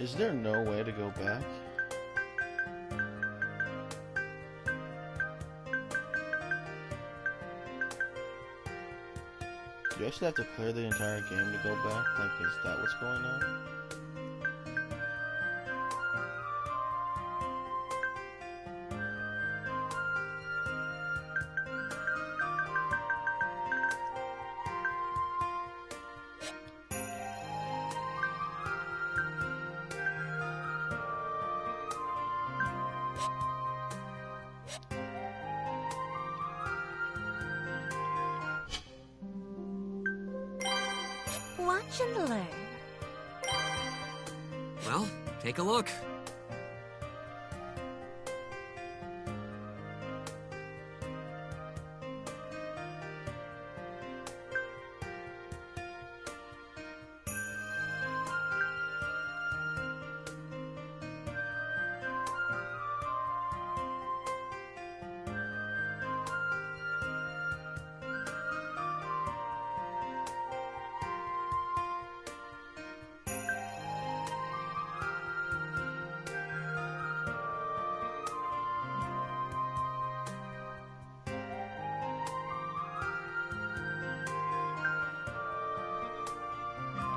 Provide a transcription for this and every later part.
Is there no way to go back? Do you actually have to clear the entire game to go back? Like, is that what's going on? Watch and learn. Well, take a look.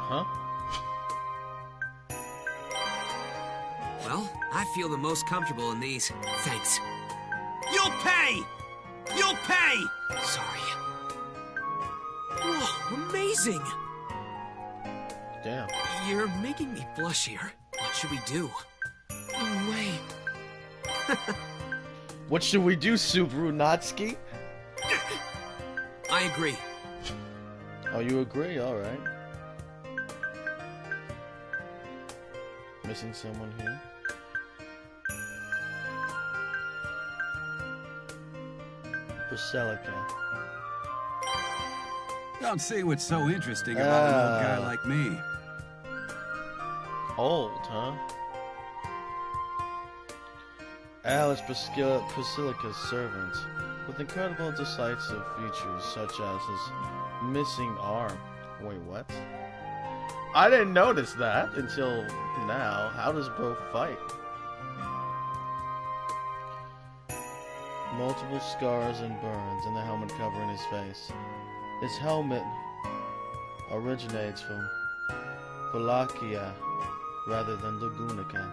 Huh? Well, I feel the most comfortable in these. Thanks. You'll pay! You'll pay! Sorry. Whoa, amazing! Damn. You're making me blush here. What should we do? No way. What should we do, Subaru Natsuki? I agree. Oh, you agree? Alright. Missing someone here. Priscillica. Don't see what's so interesting about an old guy like me. Old, huh? Al is Priscillica's servant, with incredible and decisive features such as his missing arm. Wait, what? I didn't notice that until now. How does Bo fight? Multiple scars and burns and the helmet covering his face. His helmet originates from Wallachia rather than Lugunica.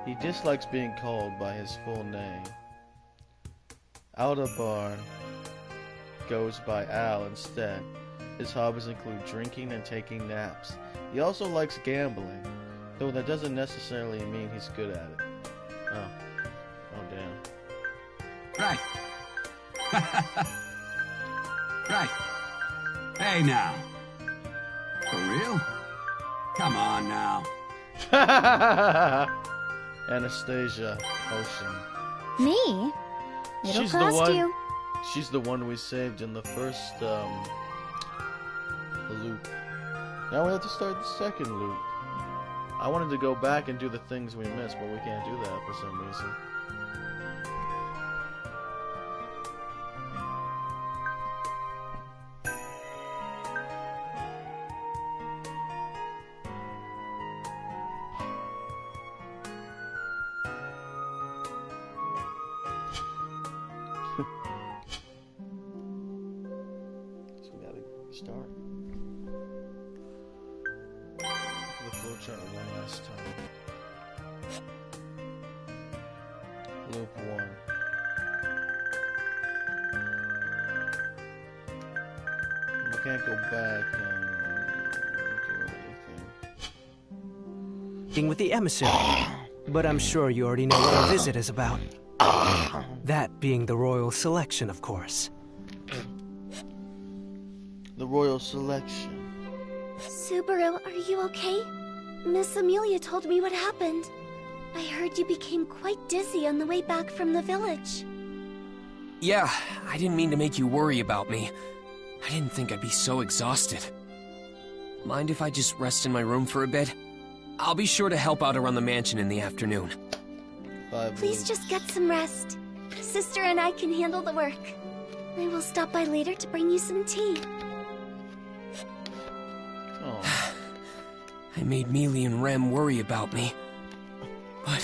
He dislikes being called by his full name. Aldebaran goes by Al instead. His hobbies include drinking and taking naps. He also likes gambling, though that doesn't necessarily mean he's good at it. Oh. Oh, damn. Right. Right. Hey now. For real? Come on now. Anastasia Ocean. Me? It'll She's the cost one. you. She's the one we saved in the first loop. Now we have to start the second loop. I wanted to go back and do the things we missed, but we can't do that for some reason. So we gotta start. The flowchart one last time. Loop 1. We can't go back and do anything. With the emissary, but I'm sure you already know what our visit is about. That being the royal selection, of course. The royal selection. Subaru, are you okay? Miss Amelia told me what happened. I heard you became quite dizzy on the way back from the village. Yeah, I didn't mean to make you worry about me. I didn't think I'd be so exhausted. Mind if I just rest in my room for a bit? I'll be sure to help out around the mansion in the afternoon. Please just get some rest. Sister and I can handle the work. I will stop by later to bring you some tea. Oh. I made Mealy and Rem worry about me. But...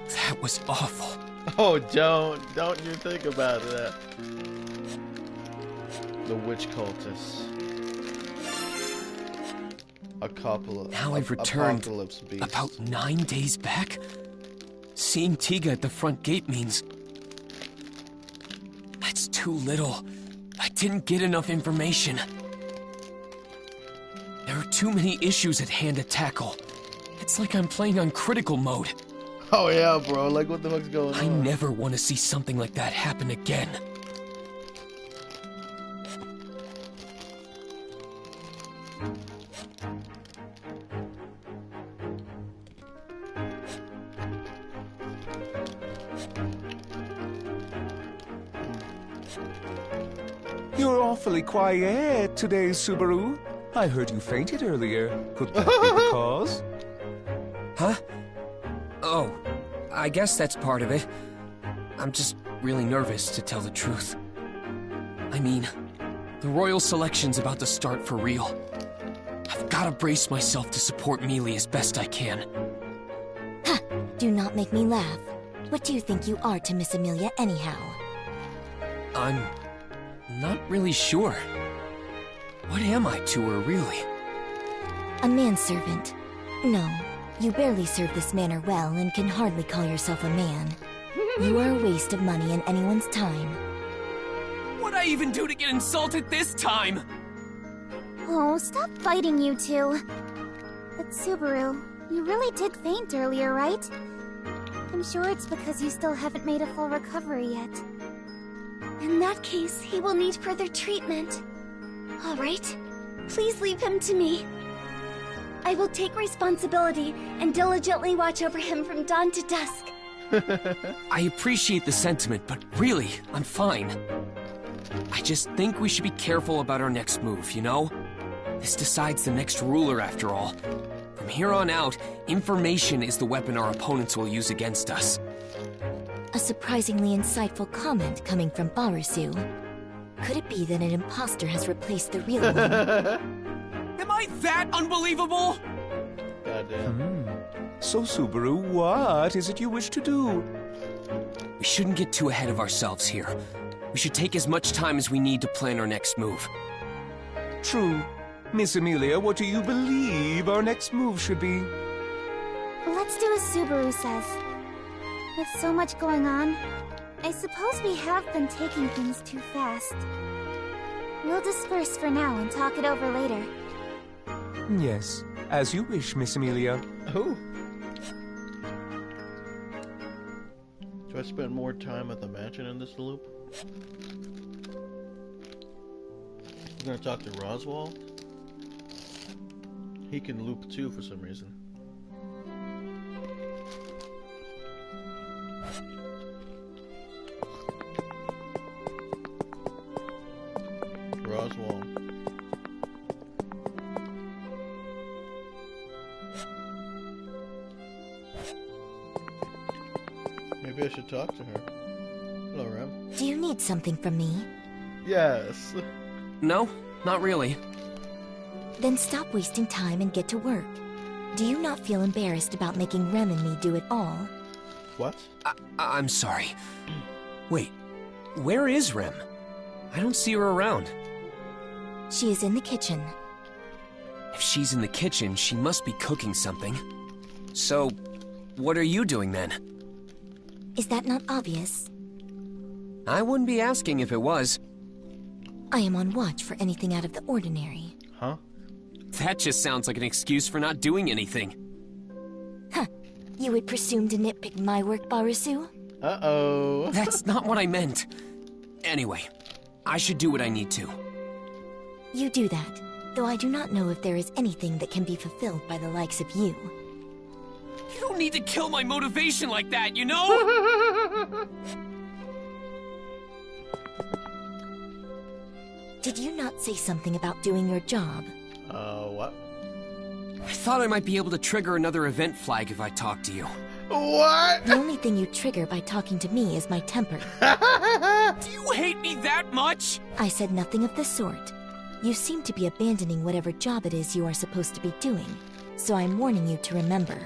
that was awful. Oh, don't you think about that. The witch cultists. A couple of Now I've returned apocalypse beasts. about 9 days back. Seeing Tiga at the front gate means... that's too little. I didn't get enough information. There are too many issues at hand to tackle. It's like I'm playing on critical mode. Oh yeah, bro. Like, what the fuck's going on? I never want to see something like that happen again. You're awfully quiet today, Subaru. I heard you fainted earlier. Could that be the cause? Huh? Oh, I guess that's part of it. I'm just really nervous, to tell the truth. I mean, the royal selection's about to start for real. I've gotta brace myself to support Mealy as best I can. Ha! Do not make me laugh. What do you think you are to Miss Amelia anyhow? I'm not really sure. What am I to her, really? A manservant. No, you barely serve this manor well and can hardly call yourself a man. You are a waste of money and anyone's time. What'd I even do to get insulted this time? Oh, stop fighting, you two. But Subaru, you really did faint earlier, right? I'm sure it's because you still haven't made a full recovery yet. In that case, he will need further treatment. All right, please leave him to me. I will take responsibility and diligently watch over him from dawn to dusk. I appreciate the sentiment, but really, I'm fine. I just think we should be careful about our next move, you know? This decides the next ruler, after all. From here on out, information is the weapon our opponents will use against us. A surprisingly insightful comment coming from Barasu. Could it be that an imposter has replaced the real one? Am I that unbelievable? Goddamn. So, Subaru, what is it you wish to do? We shouldn't get too ahead of ourselves here. We should take as much time as we need to plan our next move. True. Miss Amelia, what do you believe our next move should be? Let's do as Subaru says. With so much going on, I suppose we have been taking things too fast. We'll disperse for now and talk it over later. Yes, as you wish, Miss Amelia. Who? Do I spend more time at the mansion in this loop? We're gonna talk to Roswald? He can loop too for some reason. Roswald. Maybe I should talk to her. Hello, Rem. Do you need something from me? Yes. No, not really. Then stop wasting time and get to work. Do you not feel embarrassed about making Rem and me do it all? What? I'm sorry. Wait, where is Rem? I don't see her around. She is in the kitchen. If she's in the kitchen, she must be cooking something. So, what are you doing then? Is that not obvious? I wouldn't be asking if it was. I am on watch for anything out of the ordinary. Huh? That just sounds like an excuse for not doing anything. Huh. You would presume to nitpick my work, Barasu? Uh-oh. That's not what I meant. Anyway, I should do what I need to. You do that, though I do not know if there is anything that can be fulfilled by the likes of you. You don't need to kill my motivation like that, you know? Did you not say something about doing your job? What? I thought I might be able to trigger another event flag if I talked to you. What? The only thing you trigger by talking to me is my temper. Do you hate me that much? I said nothing of the sort. You seem to be abandoning whatever job it is you are supposed to be doing, so I'm warning you to remember.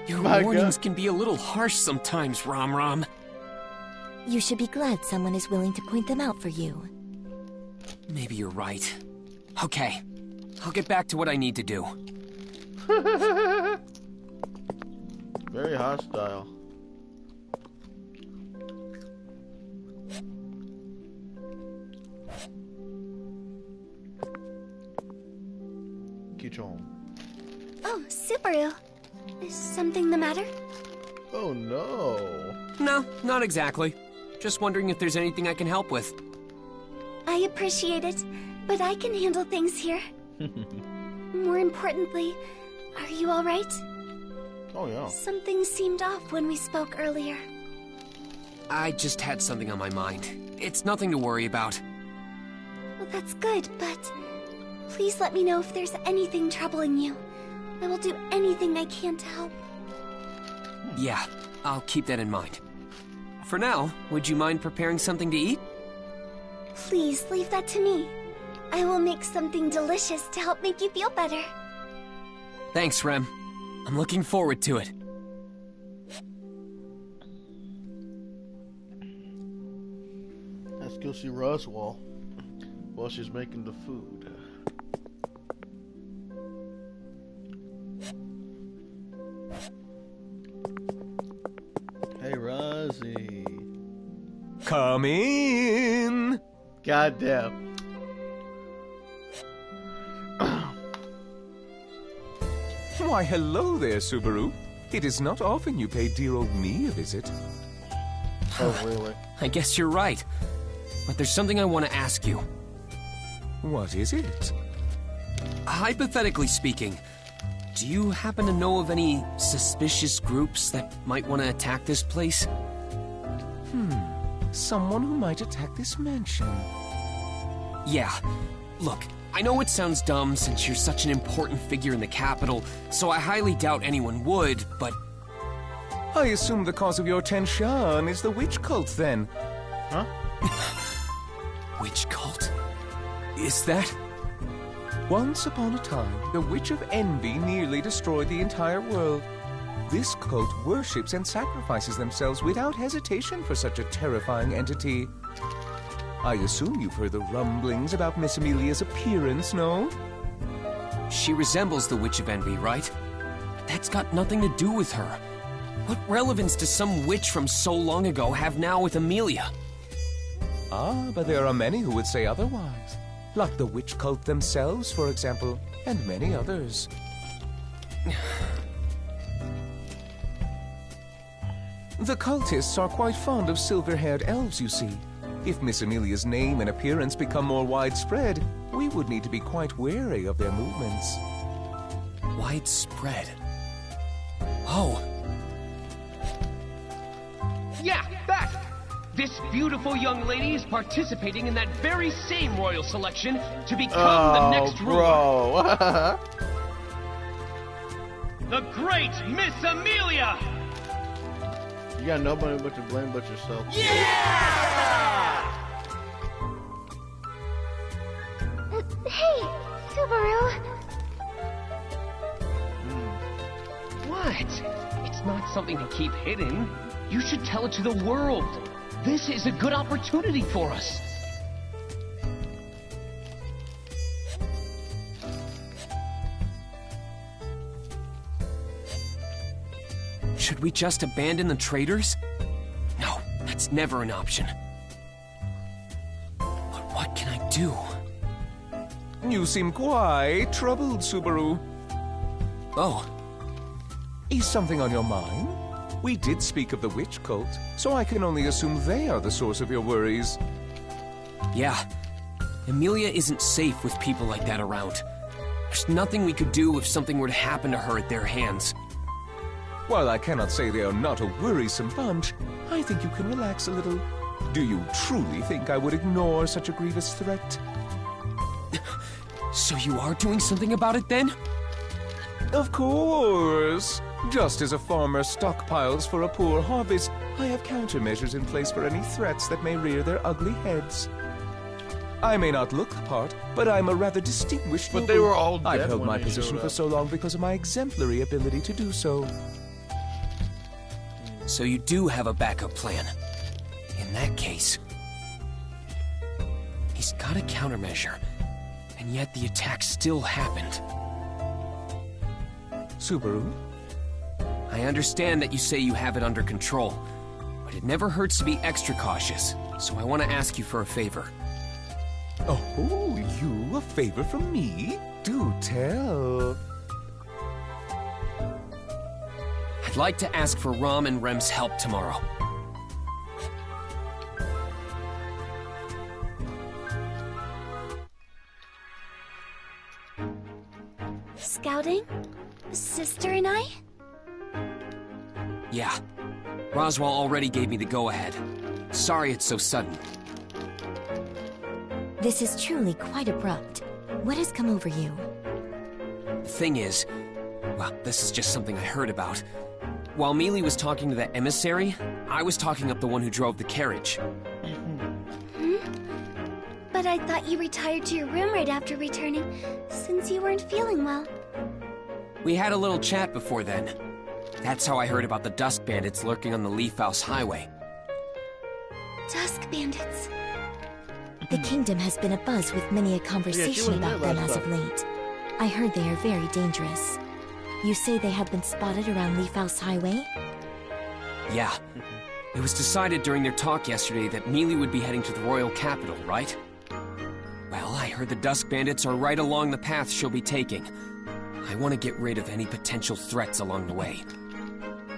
Your My warnings God. can be a little harsh sometimes, Rom. You should be glad someone is willing to point them out for you. Maybe you're right. Okay, I'll get back to what I need to do. Very hostile. Kichon. Oh, Subaru. Is something the matter? Oh no. No, not exactly. Just wondering if there's anything I can help with. I appreciate it, but I can handle things here. More importantly, are you alright? Oh yeah. Something seemed off when we spoke earlier. I just had something on my mind. It's nothing to worry about. Well, that's good, but please let me know if there's anything troubling you. I will do anything I can to help. Yeah, I'll keep that in mind. For now, would you mind preparing something to eat? Please leave that to me. I will make something delicious to help make you feel better. Thanks, Rem. I'm looking forward to it. Let's go see Roswell while she's making the food. Hey, Rosie. Come in. Goddamn. Why, hello there, Subaru. It is not often you pay dear old me a visit. Oh, really? I guess you're right. But there's something I want to ask you. What is it? Hypothetically speaking, do you happen to know of any suspicious groups that might want to attack this place? Someone who might attack this mansion. Yeah. Look, I know it sounds dumb since you're such an important figure in the capital, so I highly doubt anyone would, but I assume the cause of your tension is the witch cult, then. Huh? witch cult? Is that? Once upon a time, the Witch of Envy nearly destroyed the entire world. This cult worships and sacrifices themselves without hesitation for such a terrifying entity. I assume you've heard the rumblings about Miss Amelia's appearance, no? She resembles the Witch of Envy, right? That's got nothing to do with her. What relevance does some witch from so long ago have now with Amelia? Ah, but there are many who would say otherwise. Like the witch cult themselves, for example, and many others. The cultists are quite fond of silver-haired elves, you see. If Miss Amelia's name and appearance become more widespread, we would need to be quite wary of their movements. Widespread. Oh, Yeah, that! This beautiful young lady is participating in that very same royal selection to become the next ruler. bro. The great Miss Amelia! You got nobody but to blame but yourself. Hey, Subaru. What? It's not something to keep hidden. You should tell it to the world. This is a good opportunity for us. should we just abandon the traitors? No, that's never an option. But what can I do? You seem quite troubled, Subaru. Oh, Is something on your mind? We did speak of the witch cult, so I can only assume they are the source of your worries. yeah. Amelia isn't safe with people like that around. There's nothing we could do if something were to happen to her at their hands. While I cannot say they are not a worrisome bunch, I think you can relax a little. Do you truly think I would ignore such a grievous threat? So you are doing something about it then? Of course! Just as a farmer stockpiles for a poor harvest, I have countermeasures in place for any threats that may rear their ugly heads. I may not look the part, but I'm a rather distinguished But noble. they were all I've dead held when my they position showed for up. so long because of my exemplary ability to do so. So you do have a backup plan. In that case, he's got a countermeasure, and yet the attack still happened. Subaru? I understand that you say you have it under control, but it never hurts to be extra cautious, so I want to ask you for a favor. Oh, you? A favor from me? Do tell. I'd like to ask for Rom and Rem's help tomorrow. Scouting? Sister and I? Yeah. Roswaal already gave me the go-ahead. Sorry it's so sudden. This is truly quite abrupt. What has come over you? The thing is, well, this is just something I heard about. While Mealy was talking to that emissary, I was talking up the one who drove the carriage. But I thought you retired to your room right after returning, since you weren't feeling well. We had a little chat before then. That's how I heard about the Dusk Bandits lurking on the Leaf House Highway. Dusk bandits. The kingdom has been abuzz with many a conversation was about there them last as of time. late. I heard they are very dangerous. You say they have been spotted around Leaf House Highway? Yeah. It was decided during their talk yesterday that Mealy would be heading to the royal capital, right? Well, I heard the Dusk Bandits are right along the path she'll be taking. I want to get rid of any potential threats along the way.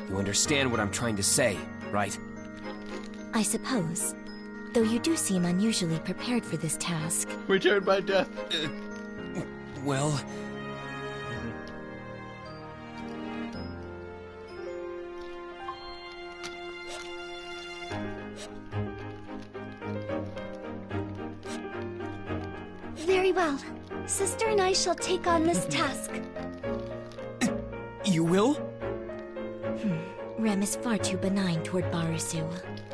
You understand what I'm trying to say, right? I suppose. Though you do seem unusually prepared for this task. Returned by death. Well... Very well. Sister and I shall take on this task. You will? Rem is far too benign toward Barusu.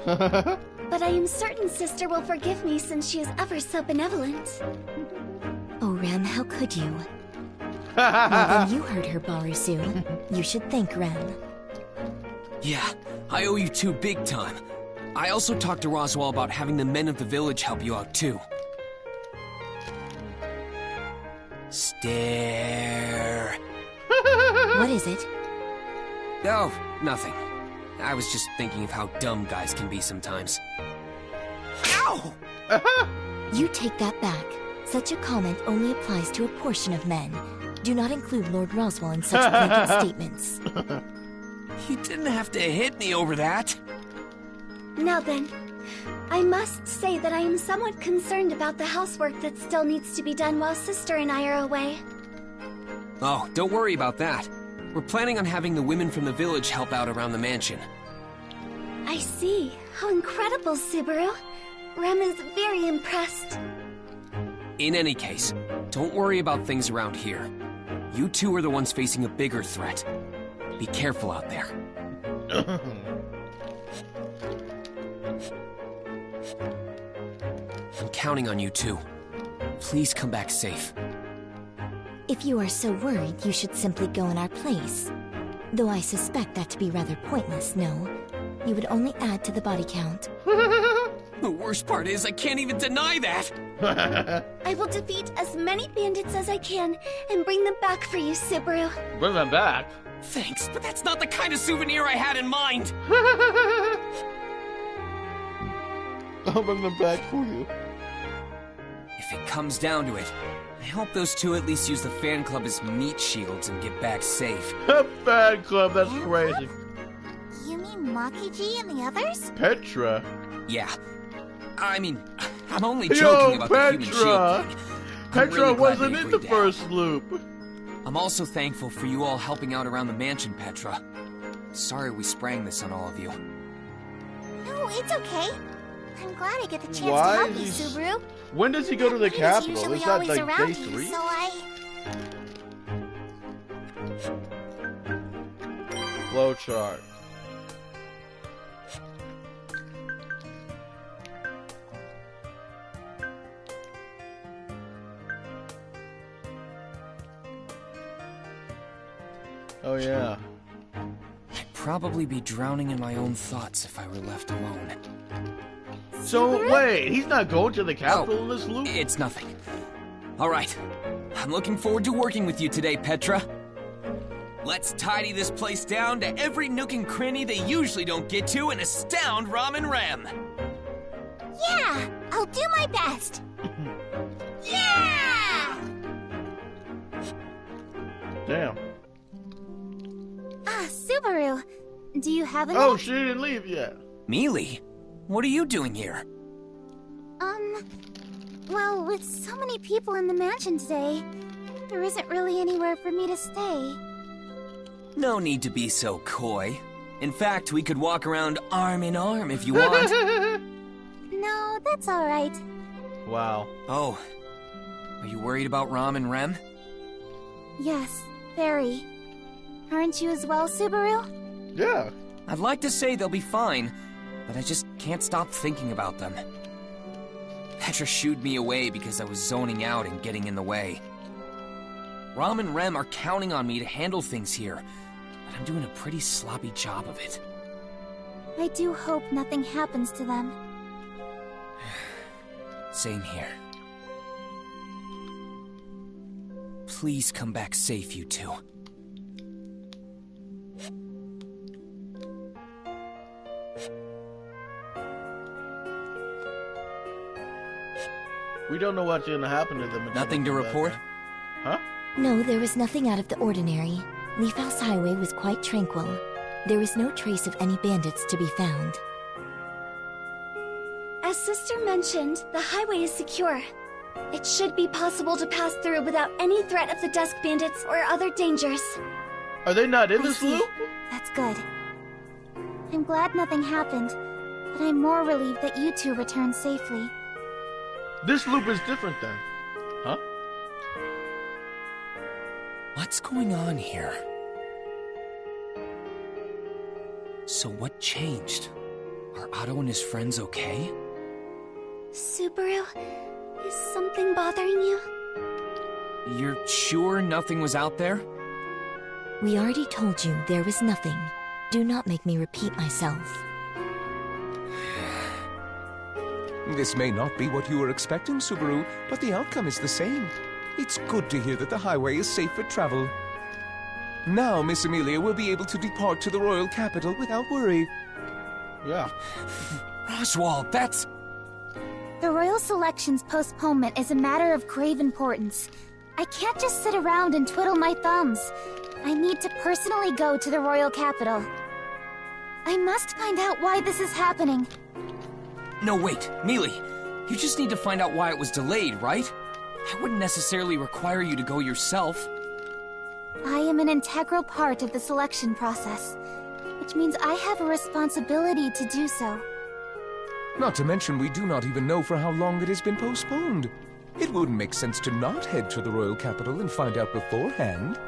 But I am certain Sister will forgive me since she is ever so benevolent. Oh, Rem, how could you? Well, then you heard her, Barusu. You should thank Rem. Yeah, I owe you two big time. I also talked to Roswaal about having the men of the village help you out too. Stare. What is it? Oh, nothing. I was just thinking of how dumb guys can be sometimes. Ow! You take that back. Such a comment only applies to a portion of men. Do not include Lord Roswaal in such blanket statements. You didn't have to hit me over that. Now then, I must say that I am somewhat concerned about the housework that still needs to be done while Sister and I are away. Oh, don't worry about that. We're planning on having the women from the village help out around the mansion. I see. How incredible, Subaru. Rem is very impressed. In any case, don't worry about things around here. You two are the ones facing a bigger threat. Be careful out there. I'm counting on you two. Please come back safe. If you are so worried, you should simply go in our place. Though I suspect that to be rather pointless, no. You would only add to the body count. The worst part is I can't even deny that! I will defeat as many bandits as I can and bring them back for you, Subaru. Bring them back. Thanks, but that's not the kind of souvenir I had in mind! I'll bring them back for you. If it comes down to it, I hope those two at least use the fan club as meat shields and get back safe. Fan club, that's crazy. You mean Maki-ji and the others? Petra. Yeah. I mean, I'm only joking about the human shield thing. I'm Petra really glad wasn't they in the agreed to help. first loop. I'm also thankful for you all helping out around the mansion, Petra. Sorry we sprang this on all of you. No, it's okay. I'm glad I get the chance Why to help you, is he Subaru. When does he go to the He's capital? usually Is that always like around day you, 3? so I... Flowchart. Oh, yeah. I'd probably be drowning in my own thoughts if I were left alone. So, wait, he's not going to the capital in this loop? It's nothing. Alright. I'm looking forward to working with you today, Petra. Let's tidy this place down to every nook and cranny they usually don't get to and astound Rom and Rem. Yeah, I'll do my best. Yeah! Damn. Ah, Subaru. Do you have any? Oh, she didn't leave yet. Mealy? What are you doing here? Well, with so many people in the mansion today, there isn't really anywhere for me to stay. No need to be so coy. In fact, we could walk around arm in arm if you want. No, that's alright. Wow. Oh. Are you worried about Rom and Rem? Yes, very. Aren't you as well, Subaru? Yeah. I'd like to say they'll be fine, but I just can't stop thinking about them. Petra shooed me away because I was zoning out and getting in the way. Rom and Rem are counting on me to handle things here, but I'm doing a pretty sloppy job of it. I do hope nothing happens to them. Same here. Please come back safe, you two. We don't know what's gonna happen to them. Nothing to report? Huh? No, there was nothing out of the ordinary. Leaf House Highway was quite tranquil. There was no trace of any bandits to be found. As Sister mentioned, the highway is secure. It should be possible to pass through without any threat of the Dusk Bandits or other dangers. Are they not in I this see. loop? That's good. I'm glad nothing happened, but I'm more relieved that you two returned safely. This loop is different then. Huh? What's going on here? So what changed? Are Otto and his friends okay? Subaru, is something bothering you? You're sure nothing was out there? We already told you there was nothing. Do not make me repeat myself. This may not be what you were expecting, Subaru, but the outcome is the same. It's good to hear that the highway is safe for travel. Now Miss Amelia will be able to depart to the royal capital without worry. Yeah. Oswald, that's... The Royal Selection's postponement is a matter of grave importance. I can't just sit around and twiddle my thumbs. I need to personally go to the royal capital. I must find out why this is happening. No, wait, Mealy. You just need to find out why it was delayed, right? I wouldn't necessarily require you to go yourself. I am an integral part of the selection process, which means I have a responsibility to do so. Not to mention we do not even know for how long it has been postponed. It wouldn't make sense to not head to the royal capital and find out beforehand.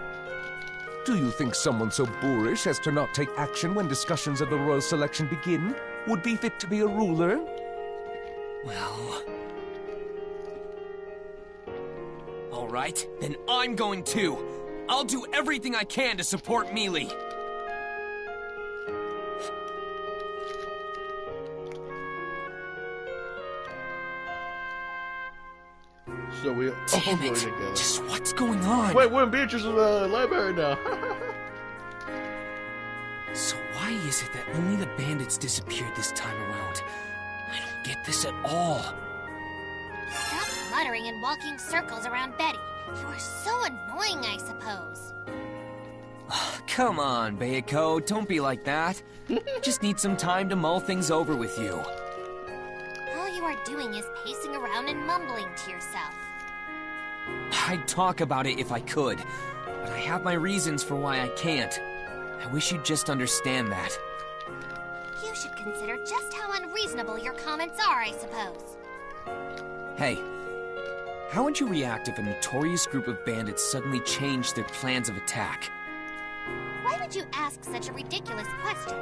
Do you think someone so boorish as to not take action when discussions of the royal selection begin would be fit to be a ruler? Well... Alright, then I'm going too. I'll do everything I can to support Mealy. So we all Damn going it! together. Just what's going on? Wait, we're in Beatrice's library now. So why is it that only the bandits disappeared this time around? I don't get this at all. Stop muttering and walking circles around Betty. You are so annoying, I suppose. Come on, Bayako, don't be like that. Just need some time to mull things over with you. All you are doing is pacing around and mumbling to yourself. I'd talk about it if I could, but I have my reasons for why I can't. I wish you'd just understand that. You should consider just how unreasonable your comments are, I suppose. Hey, how would you react if a notorious group of bandits suddenly changed their plans of attack? Why would you ask such a ridiculous question?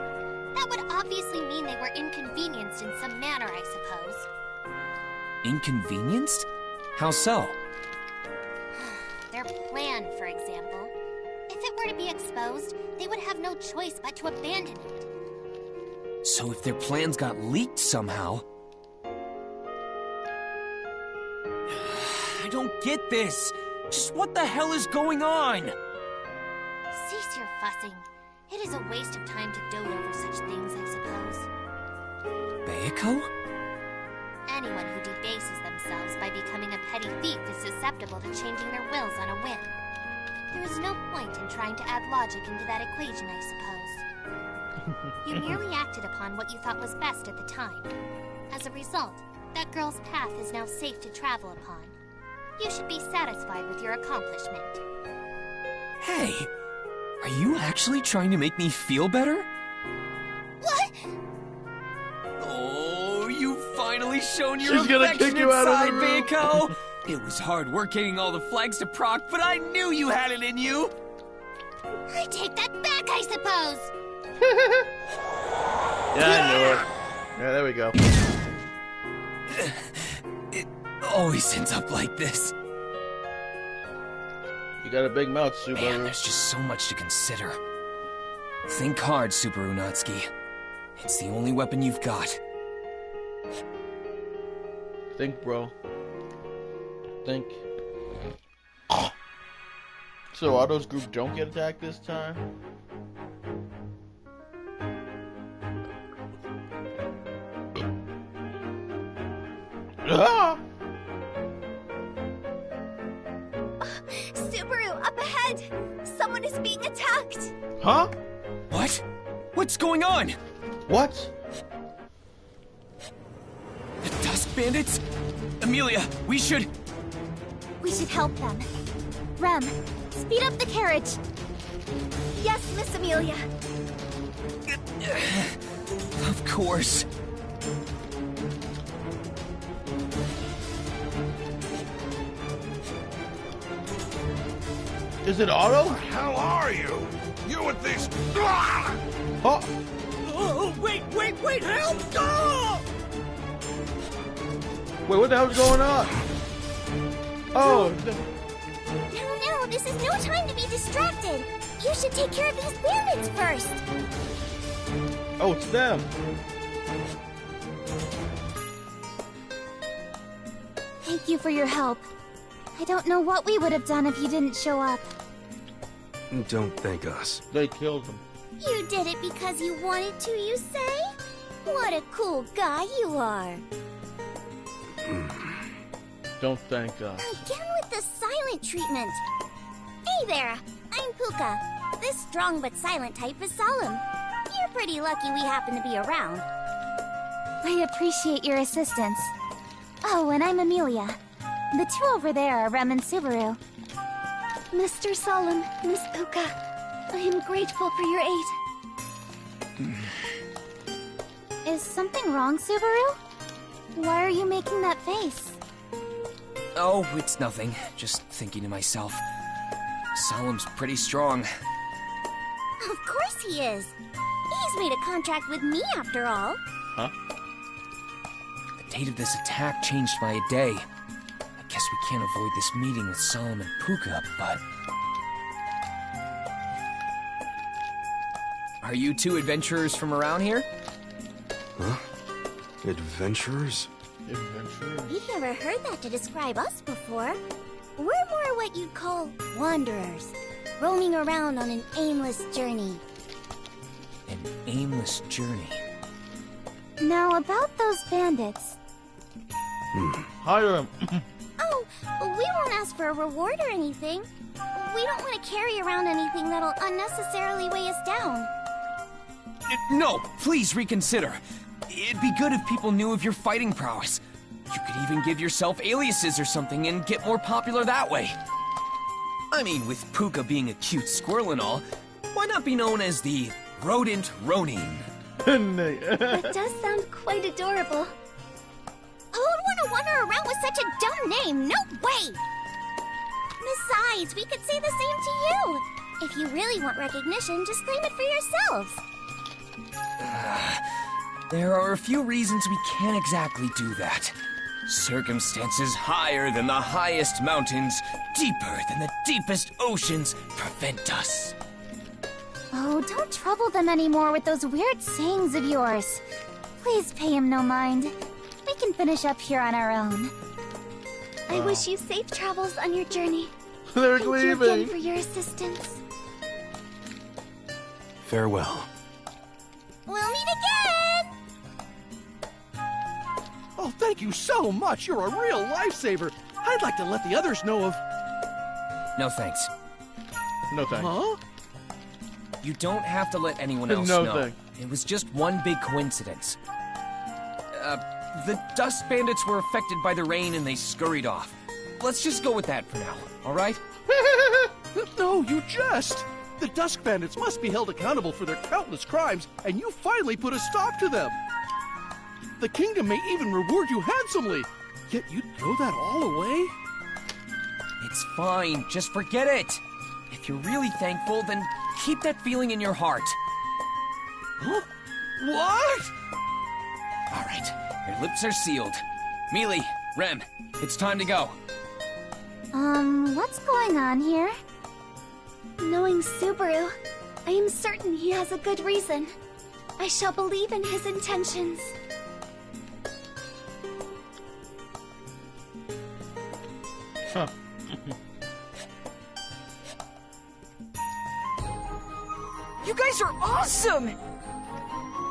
That would obviously mean they were inconvenienced in some manner, I suppose. Inconvenienced? How so? Their plan, for example. If it were to be exposed, they would have no choice but to abandon it. So if their plans got leaked somehow... I don't get this. Just what the hell is going on? Cease your fussing. It is a waste of time to dote over such things, I suppose. Bayako? Anyone who debases themselves by becoming a petty thief is susceptible to changing their wills on a whim. There is no point in trying to add logic into that equation, I suppose. You merely acted upon what you thought was best at the time. As a result, that girl's path is now safe to travel upon. You should be satisfied with your accomplishment. Hey, are you actually trying to make me feel better? What? Oh, you've finally shown your She's gonna kick you out of the room. Bayako! It was hard work getting all the flags to proc, but I knew you had it in you! I take that back, I suppose! Yeah, I knew it. Yeah, there we go. It always ends up like this. You got a big mouth, Subaru. Man, there's just so much to consider. Think hard, Subaru Natsuki. It's the only weapon you've got. Think, bro. Think. So Otto's group don't get attacked this time? Ah! Subaru, up ahead! Someone is being attacked! Huh? What? What's going on? What? The Dusk Bandits? Amelia, we should... We should help them. Rem, speed up the carriage. Yes, Miss Amelia. Of course. Is it Otto? Who the hell are you? You with this... Oh! Oh, wait, help! Oh! Wait, what the hell's going on? Oh! No, this is no time to be distracted. You should take care of these bandits first. Oh, it's them. Thank you for your help. I don't know what we would have done if you didn't show up. Don't thank us. They killed him. You did it because you wanted to, you say? What a cool guy you are. Don't thank us. Again with the silent treatment. Hey there, I'm Puka. This strong but silent type is Solemn. You're pretty lucky we happen to be around. I appreciate your assistance. Oh, and I'm Amelia. The two over there are Rem and Subaru. Mr. Solemn, Miss Puka, I am grateful for your aid. Is something wrong, Subaru? Why are you making that face? Oh, it's nothing. Just thinking to myself. Solemn's pretty strong. Of course he is. He's made a contract with me after all. Huh? The date of this attack changed by a day. I guess we can't avoid this meeting with Solemn and Puka, but... Are you two adventurers from around here? Huh? Adventurers? Adventurers? We've never heard that to describe us before. We're more what you'd call wanderers, roaming around on an aimless journey. An aimless journey. Now, about those bandits. Hire him. Oh, we won't ask for a reward or anything. We don't want to carry around anything that'll unnecessarily weigh us down. No, please reconsider. It'd be good if people knew of your fighting prowess. You could even give yourself aliases or something and get more popular that way. I mean, with Puka being a cute squirrel and all, why not be known as the Rodent Ronin? That does sound quite adorable. Who'd want to wander around with such a dumb name? No way! Besides, we could say the same to you. If you really want recognition, just claim it for yourselves. There are a few reasons we can't exactly do that. Circumstances higher than the highest mountains, deeper than the deepest oceans, prevent us. Oh, don't trouble them anymore with those weird sayings of yours. Please pay him no mind. We can finish up here on our own. I wish you safe travels on your journey. They're Thank you again leaving. for your assistance. Farewell. We'll meet again! Oh, thank you so much. You're a real lifesaver. I'd like to let the others know of... No thanks. No thanks. Huh? You don't have to let anyone else No know. thanks. It was just one big coincidence. The Dust Bandits were affected by the rain and they scurried off. Let's just go with that for now, alright? No, you jest. The Dusk Bandits must be held accountable for their countless crimes, and you finally put a stop to them. The kingdom may even reward you handsomely, yet you'd throw that all away? It's fine, just forget it. If you're really thankful, then keep that feeling in your heart. Huh? What? Alright, your lips are sealed. Mealy, Rem, it's time to go. What's going on here? Knowing Subaru, I am certain he has a good reason. I shall believe in his intentions. Huh. You guys are awesome!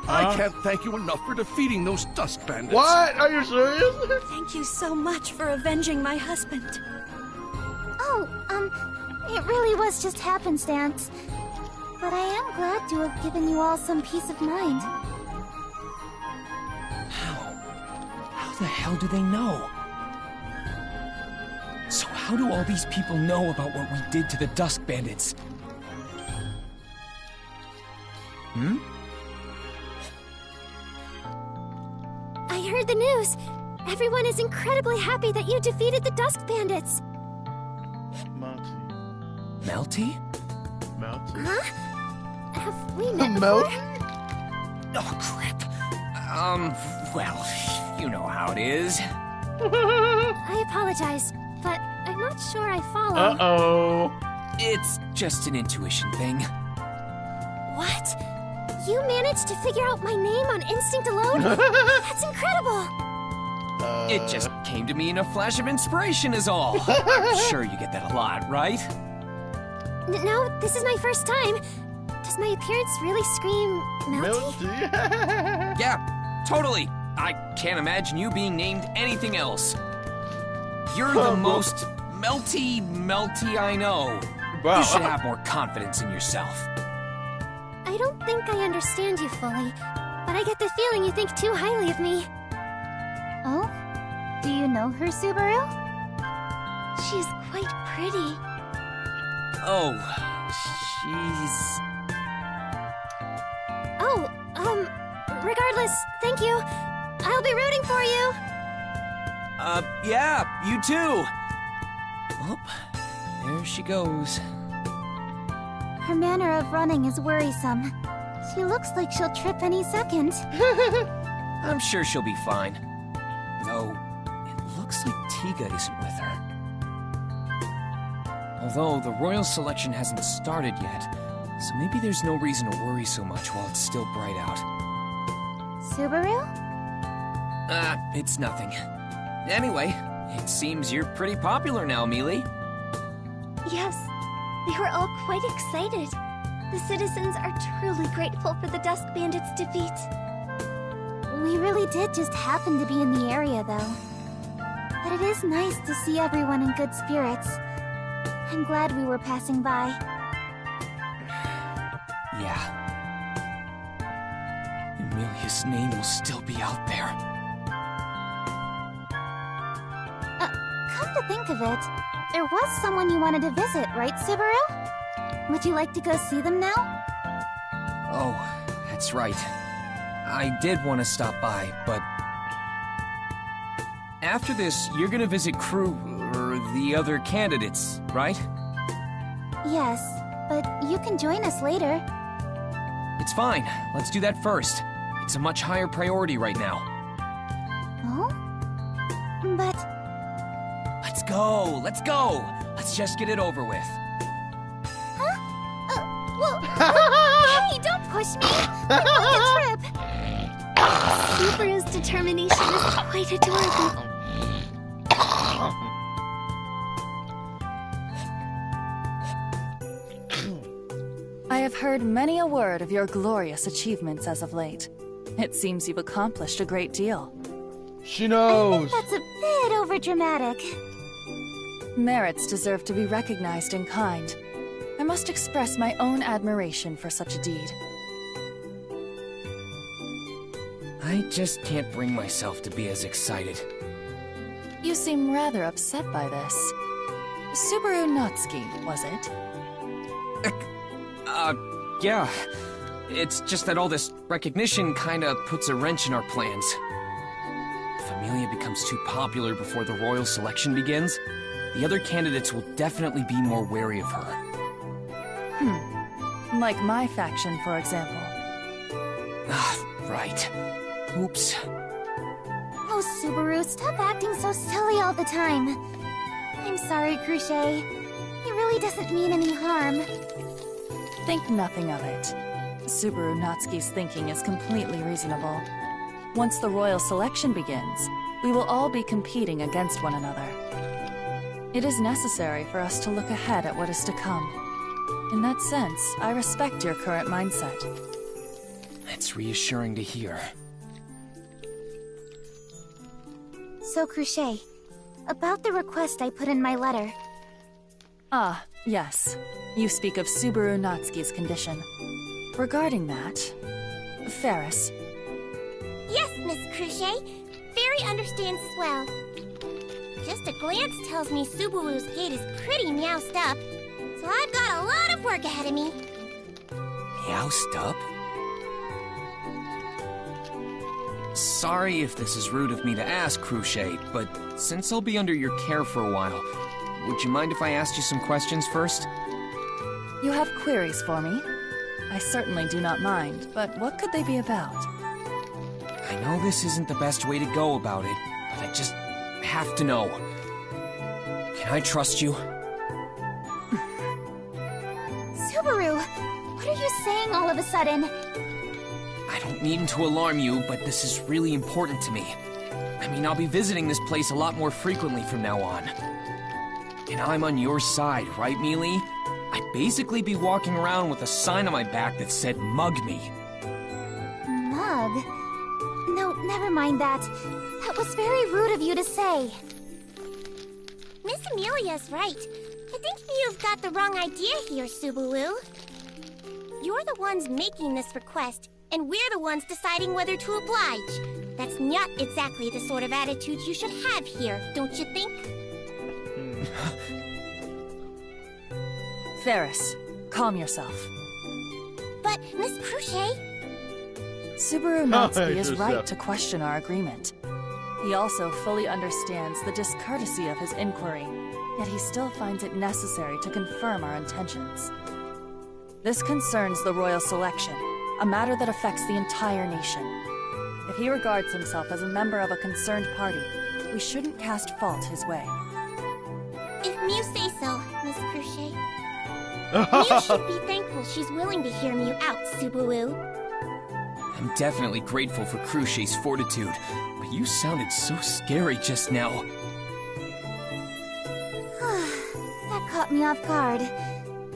I can't thank you enough for defeating those Dusk Bandits. What? Are you serious? Thank you so much for avenging my husband. Oh, it really was just happenstance. But I am glad to have given you all some peace of mind. How the hell do they know? So how do all these people know about what we did to the Dusk Bandits? Hmm? I heard the news. Everyone is incredibly happy that you defeated the Dusk Bandits. Melty. Melty? Melty? Huh? Have we met before? Oh, crap. Well, you know how it is. I apologize, but I'm not sure I follow. Uh-oh. It's just an intuition thing. What? You managed to figure out my name on instinct alone? That's incredible! It just came to me in a flash of inspiration is all. I'm sure you get that a lot, right? No, this is my first time. Does my appearance really scream melty? Yeah, totally. I can't imagine you being named anything else. You're the most melty I know. Wow. You should have more confidence in yourself. I don't think I understand you fully, but I get the feeling you think too highly of me. Oh? Do you know her, Subaru? She's quite pretty. Oh, she's... Oh, regardless, thank you. I'll be rooting for you. Yeah, you too. Oh, there she goes. Her manner of running is worrisome. She looks like she'll trip any second. I'm sure she'll be fine. Though, it looks like Tiga isn't with her. Although, the royal selection hasn't started yet, so maybe there's no reason to worry so much while it's still bright out. Subaru? It's nothing. Anyway, it seems you're pretty popular now, Mealy. Yes, they were all quite excited. The citizens are truly grateful for the Dusk Bandits' defeat. We really did just happen to be in the area, though. But it is nice to see everyone in good spirits. I'm glad we were passing by. Yeah. Emilia's name will still be out there. Come to think of it, there was someone you wanted to visit, right, Subaru? Would you like to go see them now? Oh, that's right. I did want to stop by, but... After this, you're gonna visit Crew, or the other candidates, right? Yes, but you can join us later. It's fine. Let's do that first. It's a much higher priority right now. Oh? But... Let's go! Let's go! Let's just get it over with. Well... push me? I'm going to trip. Subaru's determination is quite adorable. I have heard many a word of your glorious achievements as of late. It seems you've accomplished a great deal. She knows. I think that's a bit overdramatic. Merits deserve to be recognized in kind. I must express my own admiration for such a deed. I just can't bring myself to be as excited. You seem rather upset by this. Subaru Natsuki, was it? Yeah. It's just that all this recognition kinda puts a wrench in our plans. If Amelia becomes too popular before the royal selection begins, the other candidates will definitely be more wary of her. Like my faction, for example. Right. Oops. Oh, Subaru, stop acting so silly all the time. I'm sorry, Crochet. He really doesn't mean any harm. Think nothing of it. Subaru Natsuki's thinking is completely reasonable. Once the royal selection begins, we will all be competing against one another. It is necessary for us to look ahead at what is to come. In that sense, I respect your current mindset. It's reassuring to hear. So, Crochet, about the request I put in my letter. Ah, yes. You speak of Subaru Natsuki's condition. Regarding that, Ferris. Yes, Miss Crochet. Fairy understands swell. Just a glance tells me Subaru's gait is pretty meowsed up, so I've got a lot of work ahead of me. Meowsed up? Sorry if this is rude of me to ask, Crochet, but since I'll be under your care for a while, would you mind if I asked you some questions first? You have queries for me? I certainly do not mind, but what could they be about? I know this isn't the best way to go about it, but I just have to know. Can I trust you? Subaru, what are you saying all of a sudden? I don't mean to alarm you, but this is really important to me. I mean, I'll be visiting this place a lot more frequently from now on. And I'm on your side, right, Mealy? I'd basically be walking around with a sign on my back that said, "Mug me." Mug? No, never mind that. That was very rude of you to say. Miss Amelia's right. I think you've got the wrong idea here, Subaru. You're the ones making this request, and we're the ones deciding whether to oblige. That's not exactly the sort of attitude you should have here, don't you think? Ferris, calm yourself. But, Miss Crochet... Subaru Natsuki is right to question our agreement. He also fully understands the discourtesy of his inquiry, yet he still finds it necessary to confirm our intentions. This concerns the royal selection, a matter that affects the entire nation. If he regards himself as a member of a concerned party, we shouldn't cast fault his way. If Mew say so, Miss Crochet. Mew should be thankful she's willing to hear Mew out, Subaru. I'm definitely grateful for Crochet's fortitude, but you sounded so scary just now. That caught me off guard.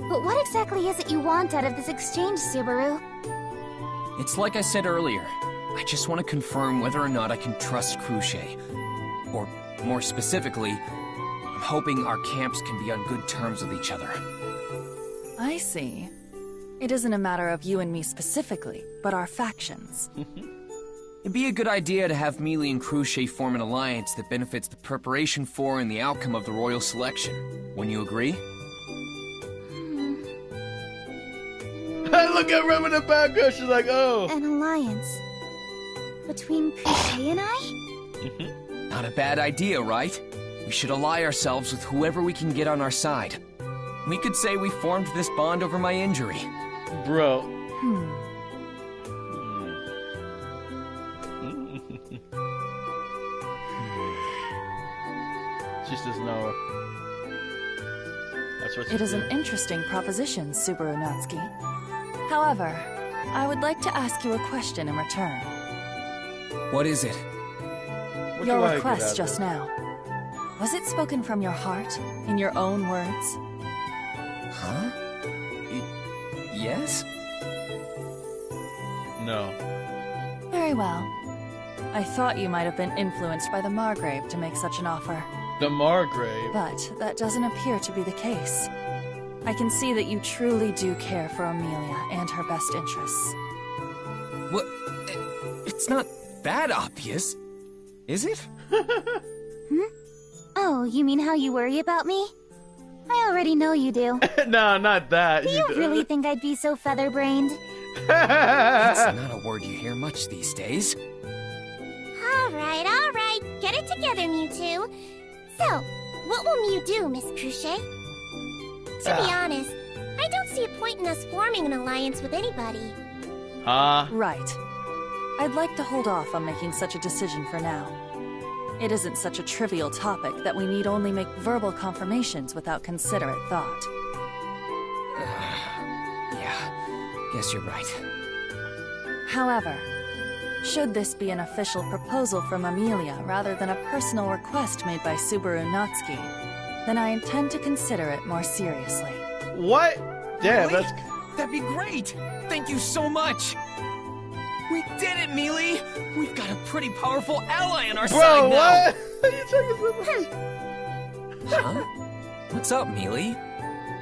But what exactly is it you want out of this exchange, Subaru? It's like I said earlier. I just want to confirm whether or not I can trust Crochet. Or, more specifically, I'm hoping our camps can be on good terms with each other. I see. It isn't a matter of you and me specifically, but our factions. It'd be a good idea to have Mealy and Crochet form an alliance that benefits the preparation for and the outcome of the royal selection. Wouldn't you agree? Hey, look at Rem in the background. She's like, oh. An alliance. Between Crochet and I? Not a bad idea, right? We should ally ourselves with whoever we can get on our side. We could say we formed this bond over my injury. Bro. She says no. That's what she It is did. an interesting proposition, Subaru Natsuki. However, I would like to ask you a question in return. What is it? Your request just now. Was it spoken from your heart, in your own words? Huh? Yes? No. Very well. I thought you might have been influenced by the Margrave to make such an offer. The Margrave? But that doesn't appear to be the case. I can see that you truly do care for Amelia and her best interests. What? It's not that obvious, is it? Oh, you mean how you worry about me? I already know you do. No, not that. Do you really think I'd be so feather-brained? That's not a word you hear much these days. All right. Get it together, Mewtwo. So, what will Mew do, Miss Cruchet? To be honest, I don't see a point in us forming an alliance with anybody. Right. I'd like to hold off on making such a decision for now. It isn't such a trivial topic that we need only make verbal confirmations without considerate thought. Yeah, guess you're right. However, should this be an official proposal from Amelia rather than a personal request made by Subaru Natsuki, then I intend to consider it more seriously. What? Damn, really? that's... That'd be great! Thank you so much! We did it, Mealy! We've got a pretty powerful ally on our side now! What? Are you talking about? Huh? What's up, Mealy?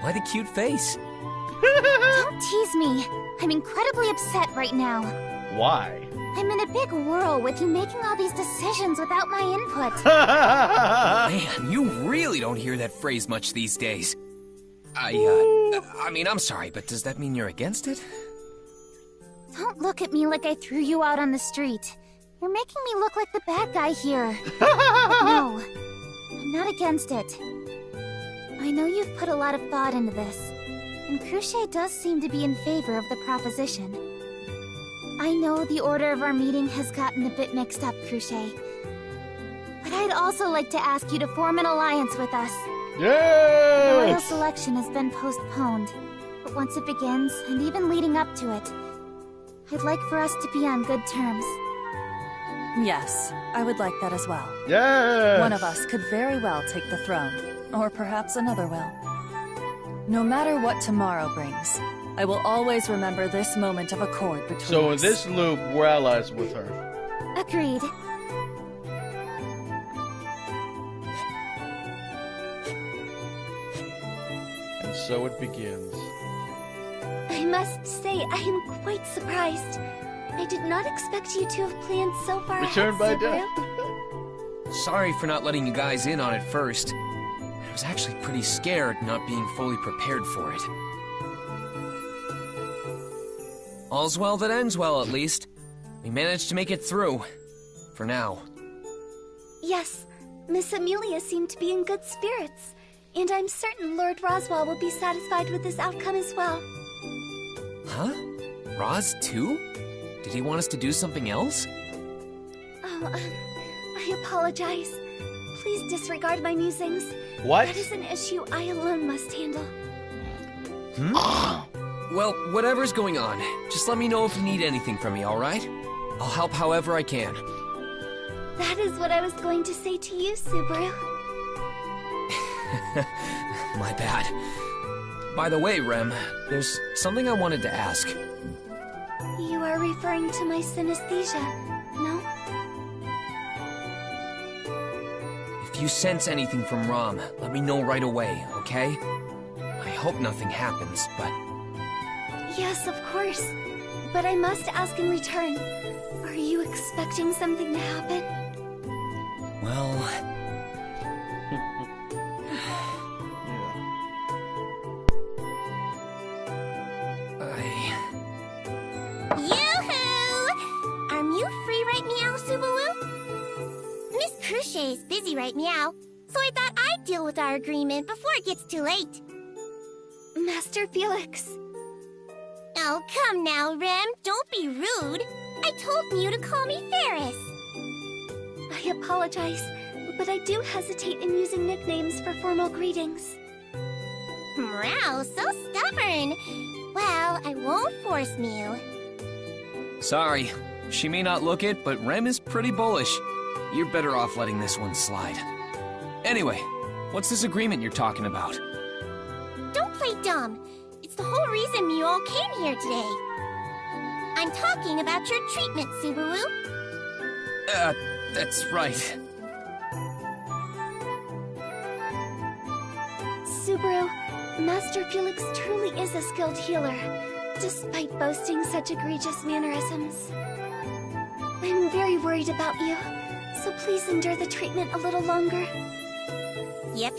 Why the cute face? Don't tease me. I'm incredibly upset right now. Why? I'm in a big whirl with you making all these decisions without my input. Man, you really don't hear that phrase much these days. I mean, I'm sorry, but does that mean you're against it? Don't look at me like I threw you out on the street. You're making me look like the bad guy here. But no, I'm not against it. I know you've put a lot of thought into this, and Cruchet does seem to be in favor of the proposition. I know the order of our meeting has gotten a bit mixed up, Cruchet. But I'd also like to ask you to form an alliance with us. Yes! The royal selection has been postponed, but once it begins, and even leading up to it, I'd like for us to be on good terms. Yes, I would like that as well. Yes! One of us could very well take the throne, or perhaps another will. No matter what tomorrow brings, I will always remember this moment of accord between us. So in this loop, we're allies with her. Agreed. And so it begins. I must say, I am quite surprised. I did not expect you to have planned so far Return by ahead, death. Sorry for not letting you guys in on it first. I was actually pretty scared not being fully prepared for it. All's well that ends well, at least. We managed to make it through. For now. Yes, Miss Amelia seemed to be in good spirits, and I'm certain Lord Roswaal will be satisfied with this outcome as well. Huh? Roz, too? Did he want us to do something else? Oh, I apologize. Please disregard my musings. What? That is an issue I alone must handle. Well, whatever's going on, just let me know if you need anything from me, alright? I'll help however I can. That is what I was going to say to you, Subaru. My bad. By the way, Rem, there's something I wanted to ask. You are referring to my synesthesia, no? If you sense anything from Rom, let me know right away, okay? I hope nothing happens, but... Yes, of course. But I must ask in return. Are you expecting something to happen? Well... Yoo-hoo! Are Mew free right meow, Subaru? Miss Cruchet's busy right meow, so I thought I'd deal with our agreement before it gets too late. Master Felix. Oh, come now, Rem. Don't be rude. I told Mew to call me Ferris. I apologize, but I do hesitate in using nicknames for formal greetings. Wow, so stubborn. Well, I won't force Mew. Sorry. She may not look it, but Rem is pretty bullish. You're better off letting this one slide. Anyway, what's this agreement you're talking about? Don't play dumb. It's the whole reason you all came here today. I'm talking about your treatment, Subaru. That's right. Subaru, Master Felix truly is a skilled healer, despite boasting such egregious mannerisms. I'm very worried about you, so please endure the treatment a little longer. Yep.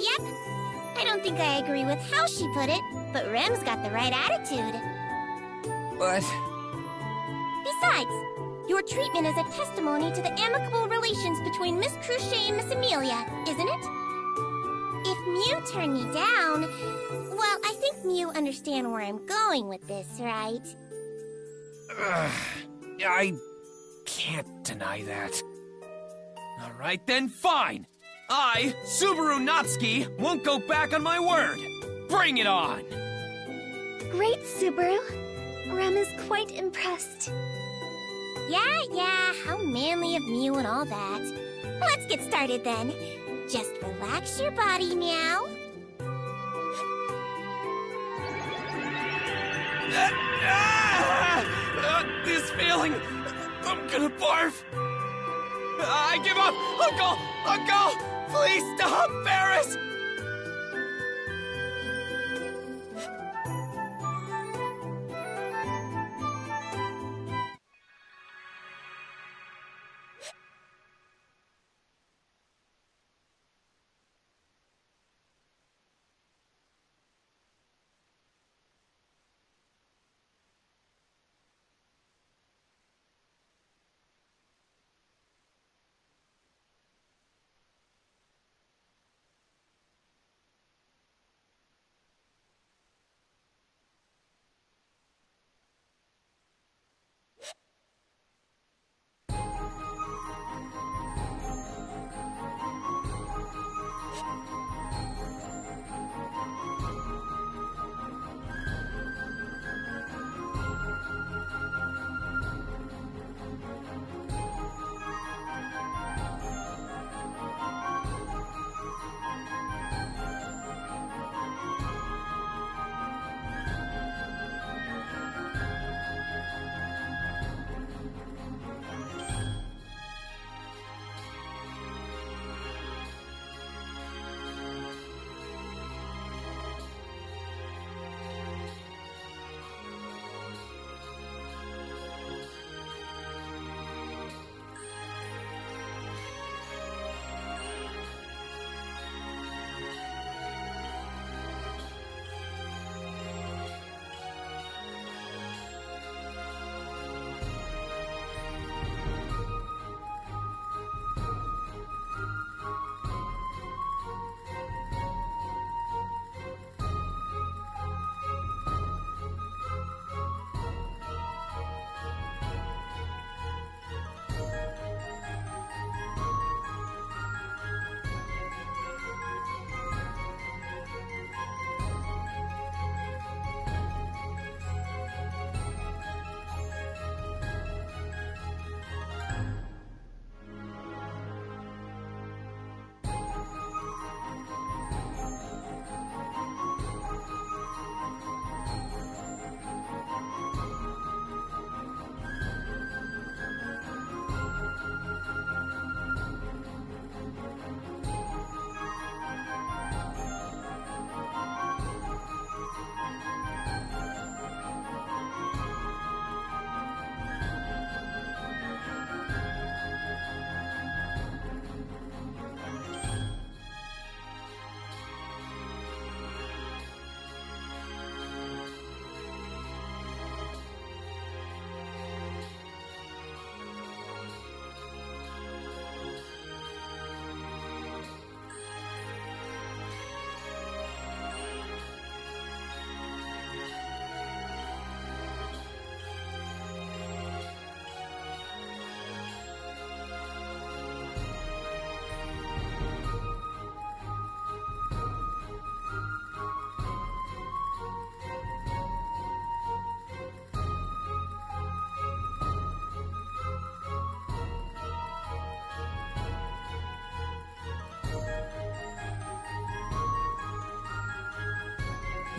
I don't think I agree with how she put it, but Rem's got the right attitude. What? Besides, your treatment is a testimony to the amicable relations between Miss Cruchet and Miss Amelia, isn't it? If Mew turned me down, well, I think Mew understand where I'm going with this, right? I can't deny that. Alright then, fine! I, Subaru Natsuki, won't go back on my word! Bring it on! Great, Subaru. Rem is quite impressed. Yeah, how manly of Mew and all that. Let's get started then. Just relax your body, Meow. This feeling... I'm gonna barf! I give up! Uncle! Please stop, Ferris!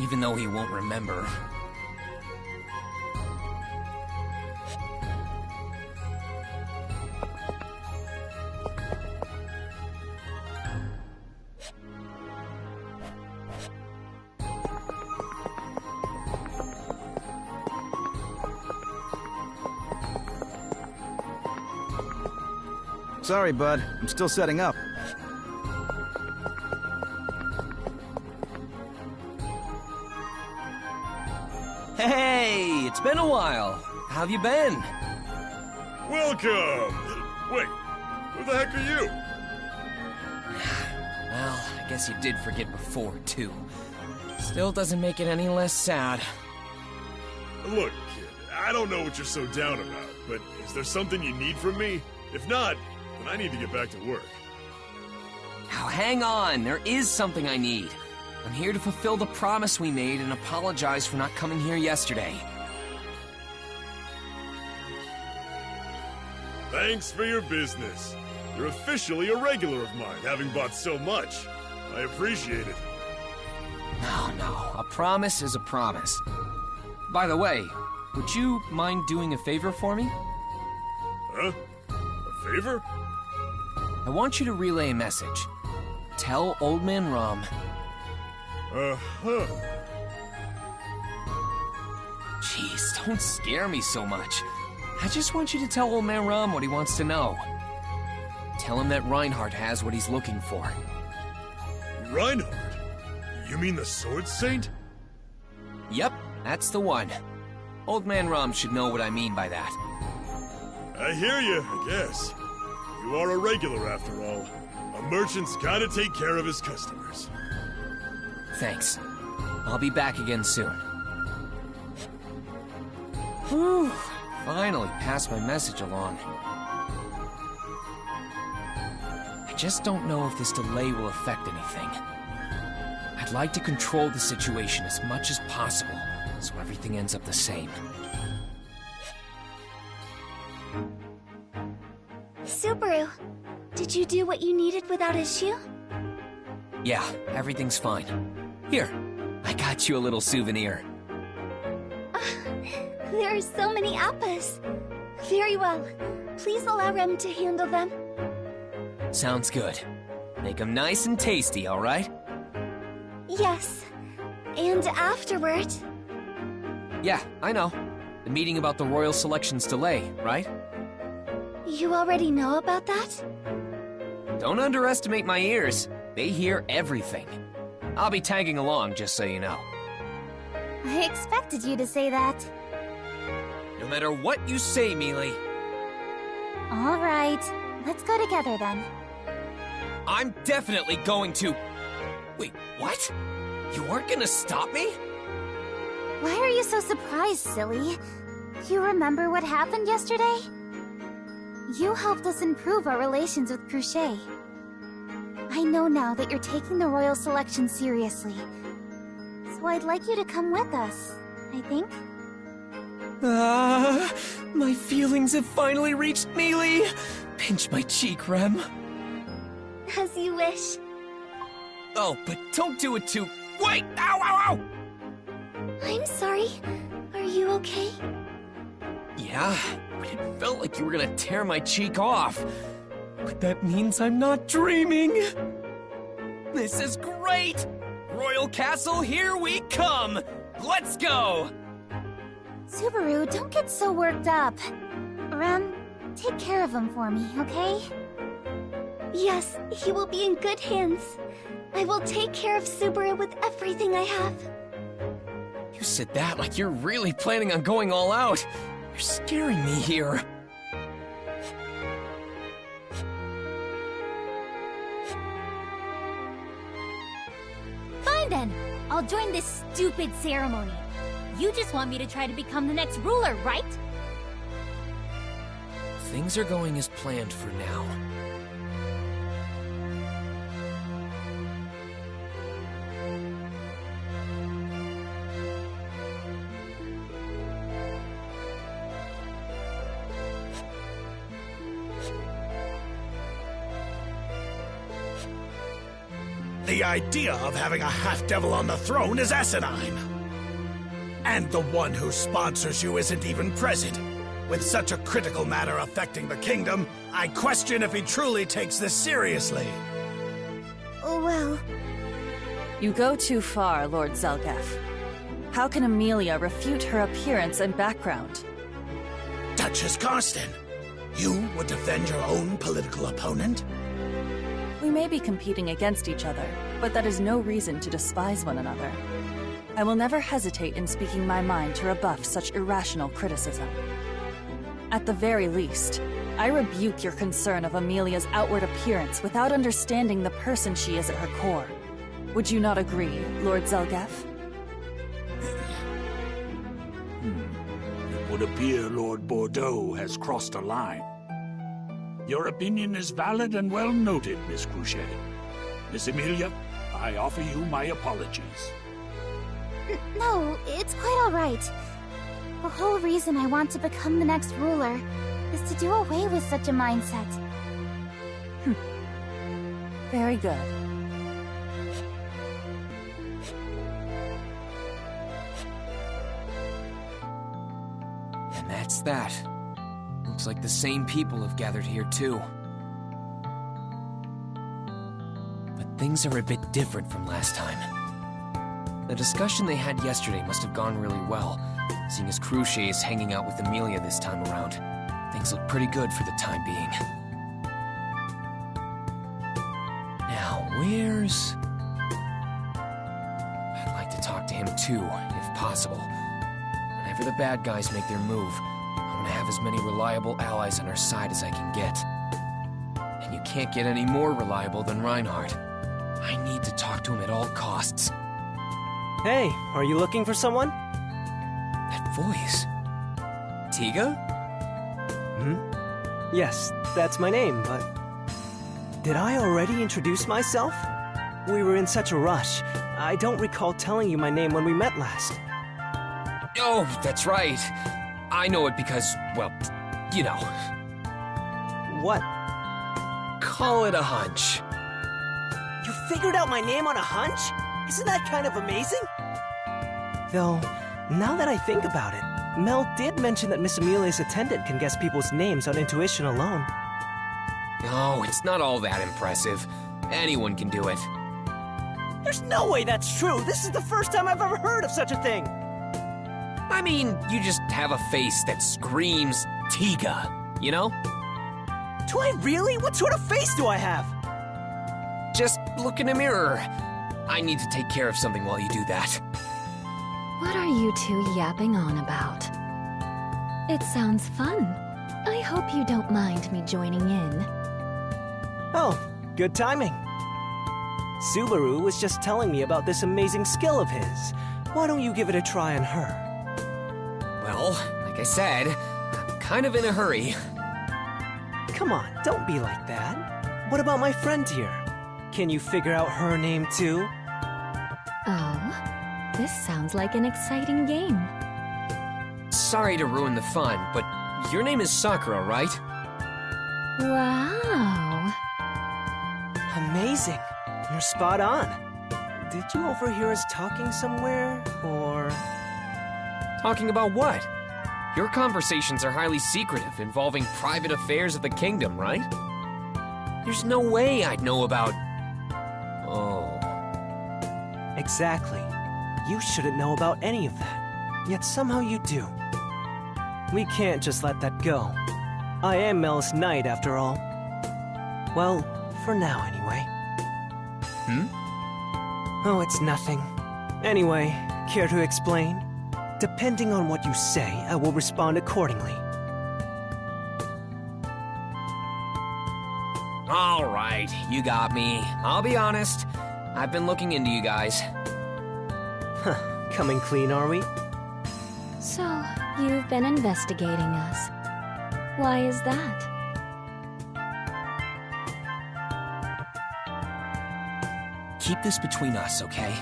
even though he won't remember. Sorry, bud. I'm still setting up. Hey, it's been a while. How have you been? Welcome! Wait, who the heck are you? Well, I guess you did forget before, too. Still doesn't make it any less sad. Look, kid, I don't know what you're so down about, but is there something you need from me? If not, then I need to get back to work. Now, hang on. There is something I need. I'm here to fulfill the promise we made and apologize for not coming here yesterday. Thanks for your business. You're officially a regular of mine, having bought so much. I appreciate it. No. A promise is a promise. By the way, would you mind doing a favor for me? Huh? A favor? I want you to relay a message. Tell Old Man Rom. Uh-huh. Jeez, don't scare me so much. I just want you to tell Old Man Rom what he wants to know. Tell him that Reinhardt has what he's looking for. Reinhardt? You mean the Sword Saint? Yep, that's the one. Old Man Rom should know what I mean by that. I hear you, I guess. You are a regular after all. A merchant's gotta take care of his customers. Thanks. I'll be back again soon. Whew. Finally passed my message along. I just don't know if this delay will affect anything. I'd like to control the situation as much as possible, so everything ends up the same. Subaru, did you do what you needed without issue? Yeah, everything's fine. Here, I got you a little souvenir. There are so many appas. Very well. Please allow Rem to handle them. Sounds good. Make them nice and tasty, all right? Yes. And afterward... Yeah, I know. The meeting about the Royal Selection's delay, right? You already know about that? Don't underestimate my ears. They hear everything. I'll be tagging along, just so you know. I expected you to say that. No matter what you say, Mealy. All right. Let's go together then. I'm definitely going to... Wait, what? You aren't gonna stop me? Why are you so surprised, silly? You remember what happened yesterday? You helped us improve our relations with Crochet. I know now that you're taking the Royal Selection seriously. So I'd like you to come with us, I think. My feelings have finally reached Mealy. Pinch my cheek, Rem. As you wish. Oh, but don't do it too... Wait! Ow, ow, ow! I'm sorry. Are you okay? Yeah, but it felt like you were gonna tear my cheek off. But that means I'm not dreaming. This is great! Royal Castle, here we come! Let's go! Subaru, don't get so worked up. Rem, take care of him for me, okay? Yes, he will be in good hands. I will take care of Subaru with everything I have. You said that like you're really planning on going all out. You're scaring me here. Fine then. I'll join this stupid ceremony. You just want me to try to become the next ruler, right? Things are going as planned for now. The idea of having a half-devil on the throne is asinine. And the one who sponsors you isn't even present. With such a critical matter affecting the kingdom, I question if he truly takes this seriously. Well... You go too far, Lord Zelgaf. How can Amelia refute her appearance and background? Duchess Karsten, you would defend your own political opponent? We may be competing against each other, but that is no reason to despise one another. I will never hesitate in speaking my mind to rebuff such irrational criticism. At the very least, I rebuke your concern of Amelia's outward appearance without understanding the person she is at her core. Would you not agree, Lord Zelgaf? It would appear Lord Bordeaux has crossed a line. Your opinion is valid and well noted, Miss Cruchet. Miss Amelia, I offer you my apologies. No, it's quite all right. The whole reason I want to become the next ruler is to do away with such a mindset. Very good. And that's that. Looks like the same people have gathered here too. But things are a bit different from last time. The discussion they had yesterday must have gone really well, seeing as Cruchet is hanging out with Amelia this time around. Things look pretty good for the time being. Now, where's... I'd like to talk to him too, if possible. Whenever the bad guys make their move, I want to have as many reliable allies on our side as I can get. And you can't get any more reliable than Reinhardt. I need to talk to him at all costs. Hey, are you looking for someone? That voice... Tiga? Yes, that's my name, but... Did I already introduce myself? We were in such a rush. I don't recall telling you my name when we met last. Oh, that's right. I know it because, well, you know. What? Call it a hunch. You figured out my name on a hunch? Isn't that kind of amazing? Though, now that I think about it, Mel did mention that Miss Amelia's attendant can guess people's names on intuition alone. Oh, it's not all that impressive. Anyone can do it. There's no way that's true! This is the first time I've ever heard of such a thing! I mean, you just have a face that screams Tiga, you know? Do I really? What sort of face do I have? Just look in a mirror. I need to take care of something while you do that. What are you two yapping on about? It sounds fun. I hope you don't mind me joining in. Oh, good timing. Subaru was just telling me about this amazing skill of his. Why don't you give it a try on her? Well, like I said, I'm kind of in a hurry. Come on, don't be like that. What about my friend here? Can you figure out her name too? Oh, this sounds like an exciting game. Sorry to ruin the fun, but your name is Sakura, right? Wow. Amazing. You're spot on. Did you overhear us talking somewhere, or... Talking about what? Your conversations are highly secretive, involving private affairs of the kingdom, right? There's no way I'd know about... Oh. Exactly. You shouldn't know about any of that. Yet somehow you do. We can't just let that go. I am Mel's knight, after all. Well, for now, anyway. Oh, it's nothing. Anyway, care to explain? Depending on what you say, I will respond accordingly. All right, you got me. I'll be honest. I've been looking into you guys. Huh, coming clean, are we? So, you've been investigating us. Why is that? Keep this between us, okay?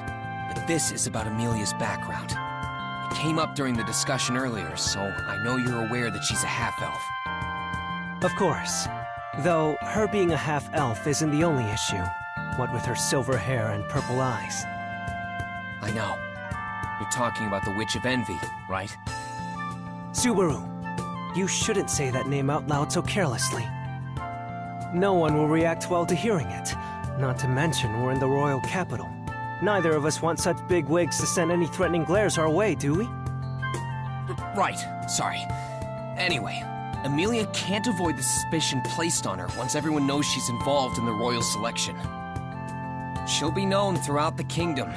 But this is about Amelia's background. It came up during the discussion earlier, so I know you're aware that she's a half-elf. Of course. Though, her being a half-elf isn't the only issue. what with her silver hair and purple eyes. I know. You're talking about the Witch of Envy, right? Subaru, you shouldn't say that name out loud so carelessly. No one will react well to hearing it. Not to mention, we're in the royal capital. Neither of us want such big wigs to send any threatening glares our way, do we? Right, sorry. Anyway, Amelia can't avoid the suspicion placed on her once everyone knows she's involved in the royal selection. She'll be known throughout the kingdom,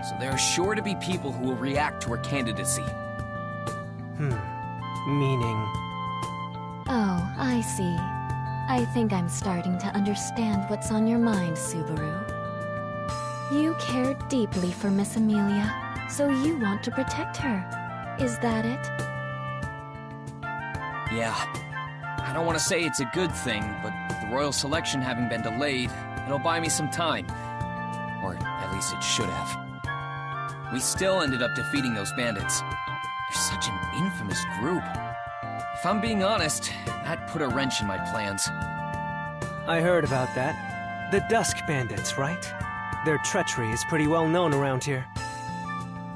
so there are sure to be people who will react to her candidacy. Meaning? Oh, I see. I think I'm starting to understand what's on your mind, Subaru. You care deeply for Miss Amelia, so you want to protect her. Is that it? Yeah. I don't want to say it's a good thing, but with the royal selection having been delayed, it'll buy me some time. Or at least it should have. We still ended up defeating those bandits. They're such an infamous group. If I'm being honest, that put a wrench in my plans. I heard about that. The Dusk Bandits, right? Their treachery is pretty well known around here.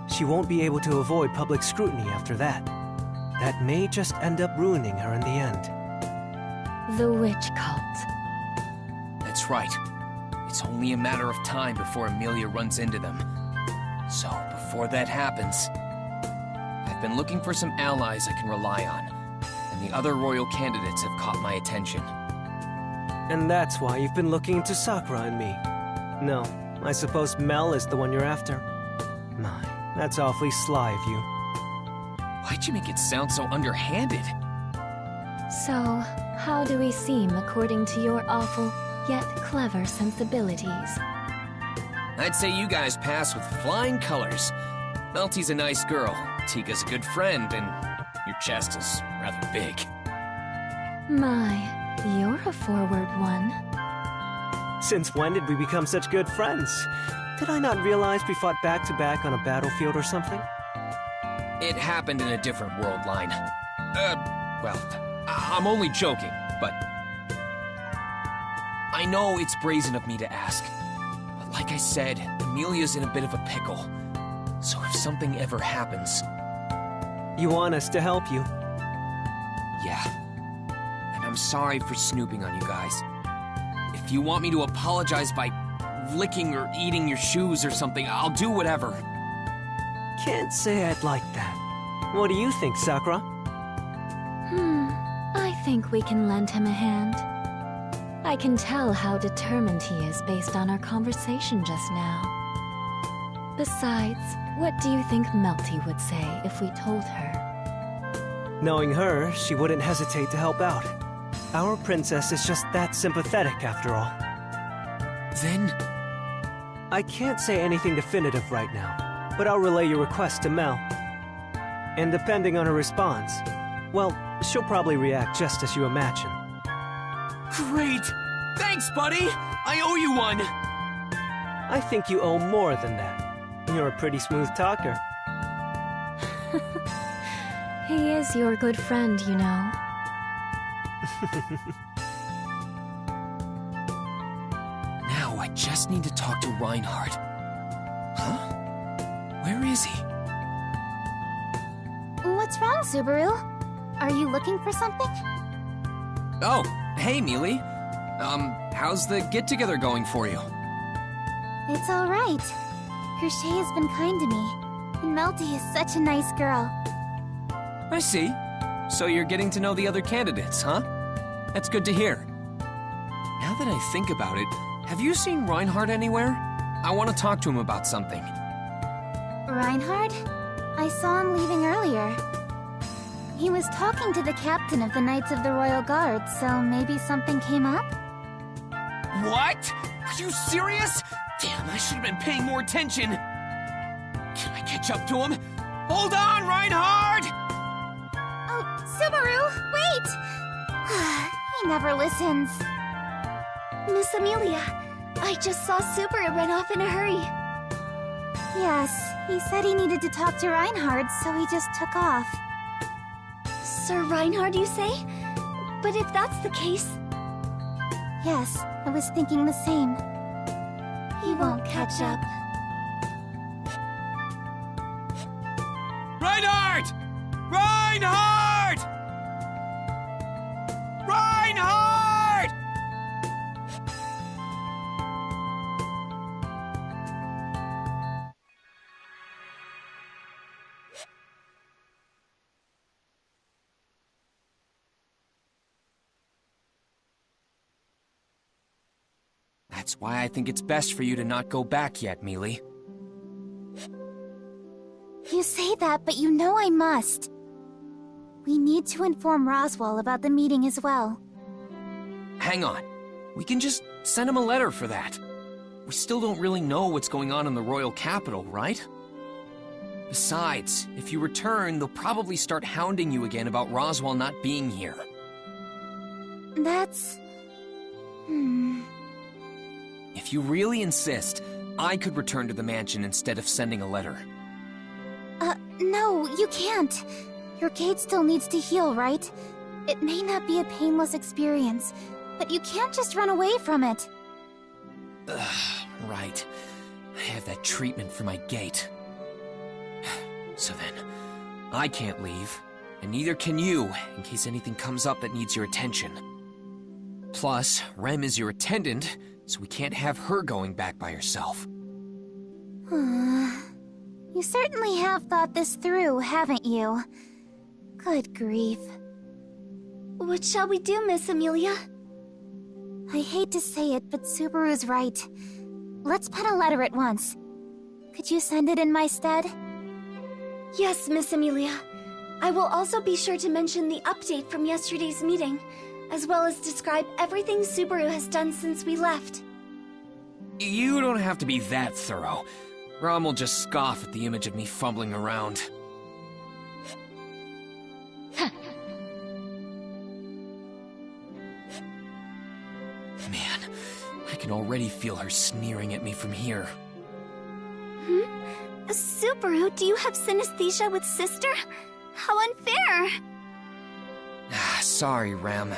She won't be able to avoid public scrutiny after that. That may just end up ruining her in the end. The witch cult. That's right. It's only a matter of time before Amelia runs into them. So, before that happens, I've been looking for some allies I can rely on, and the other royal candidates have caught my attention. And that's why you've been looking into Sakura and me. No, I suppose Mel is the one you're after. My, that's awfully sly of you. Why'd you make it sound so underhanded? So, how do we seem according to your awful, yet clever sensibilities? I'd say you guys pass with flying colors. Melty's a nice girl, Tika's a good friend, and your chest is rather big. My, you're a forward one. Since when did we become such good friends? Did I not realize we fought back-to-back on a battlefield or something? It happened in a different world line. Well, I'm only joking, but... I know it's brazen of me to ask, but like I said, Amelia's in a bit of a pickle. So if something ever happens... You want us to help you? Yeah. And I'm sorry for snooping on you guys. If you want me to apologize by licking or eating your shoes or something, I'll do whatever. Can't say I'd like that. What do you think, Sakura? I think we can lend him a hand. I can tell how determined he is based on our conversation just now. Besides, what do you think Melty would say if we told her? Knowing her, she wouldn't hesitate to help out. Our princess is just that sympathetic, after all. Then? I can't say anything definitive right now, but I'll relay your request to Mel. And depending on her response, well, she'll probably react just as you imagine. Great! Thanks, buddy! I owe you one! I think you owe more than that. You're a pretty smooth talker. He is your good friend, you know. Now I just need to talk to Reinhardt. Huh? Where is he? What's wrong, Subaru? Are you looking for something? Oh, hey, Mealy. How's the get-together going for you? It's alright. Crochet has been kind to me, and Melty is such a nice girl. I see. So you're getting to know the other candidates, huh? That's good to hear. Now that I think about it, have you seen Reinhardt anywhere? I want to talk to him about something. Reinhardt? I saw him leaving earlier. He was talking to the captain of the Knights of the Royal Guard, so maybe something came up? What? Are you serious? Damn, I should have been paying more attention. Can I catch up to him? Hold on, Reinhardt! Oh, Subaru, wait! He never listens. Miss Amelia, I just saw Subaru run off in a hurry. Yes, he said he needed to talk to Reinhardt, so he just took off. Sir Reinhardt, you say? But if that's the case... Yes, I was thinking the same. won't catch up. Reinhardt! Reinhardt! Reinhardt! That's why I think it's best for you to not go back yet, Mealy. You say that, but you know I must. We need to inform Roswaal about the meeting as well. Hang on. We can just send him a letter for that. We still don't really know what's going on in the royal capital, right? Besides, if you return, they'll probably start hounding you again about Roswaal not being here. That's... If you really insist, I could return to the mansion instead of sending a letter. No, you can't. Your gate still needs to heal, right? It may not be a painless experience, but you can't just run away from it. Right. I have that treatment for my gate. So then, I can't leave, and neither can you, in case anything comes up that needs your attention. Plus, Rem is your attendant, so we can't have her going back by herself. You certainly have thought this through, haven't you? Good grief. What shall we do, Miss Amelia? I hate to say it, but Subaru's right. Let's pen a letter at once. Could you send it in my stead? Yes, Miss Amelia. I will also be sure to mention the update from yesterday's meeting, as well as describe everything Subaru has done since we left. You don't have to be that thorough. Rom will just scoff at the image of me fumbling around. Man, I can already feel her sneering at me from here. Subaru, do you have synesthesia with Sister? How unfair! Sorry, Rem.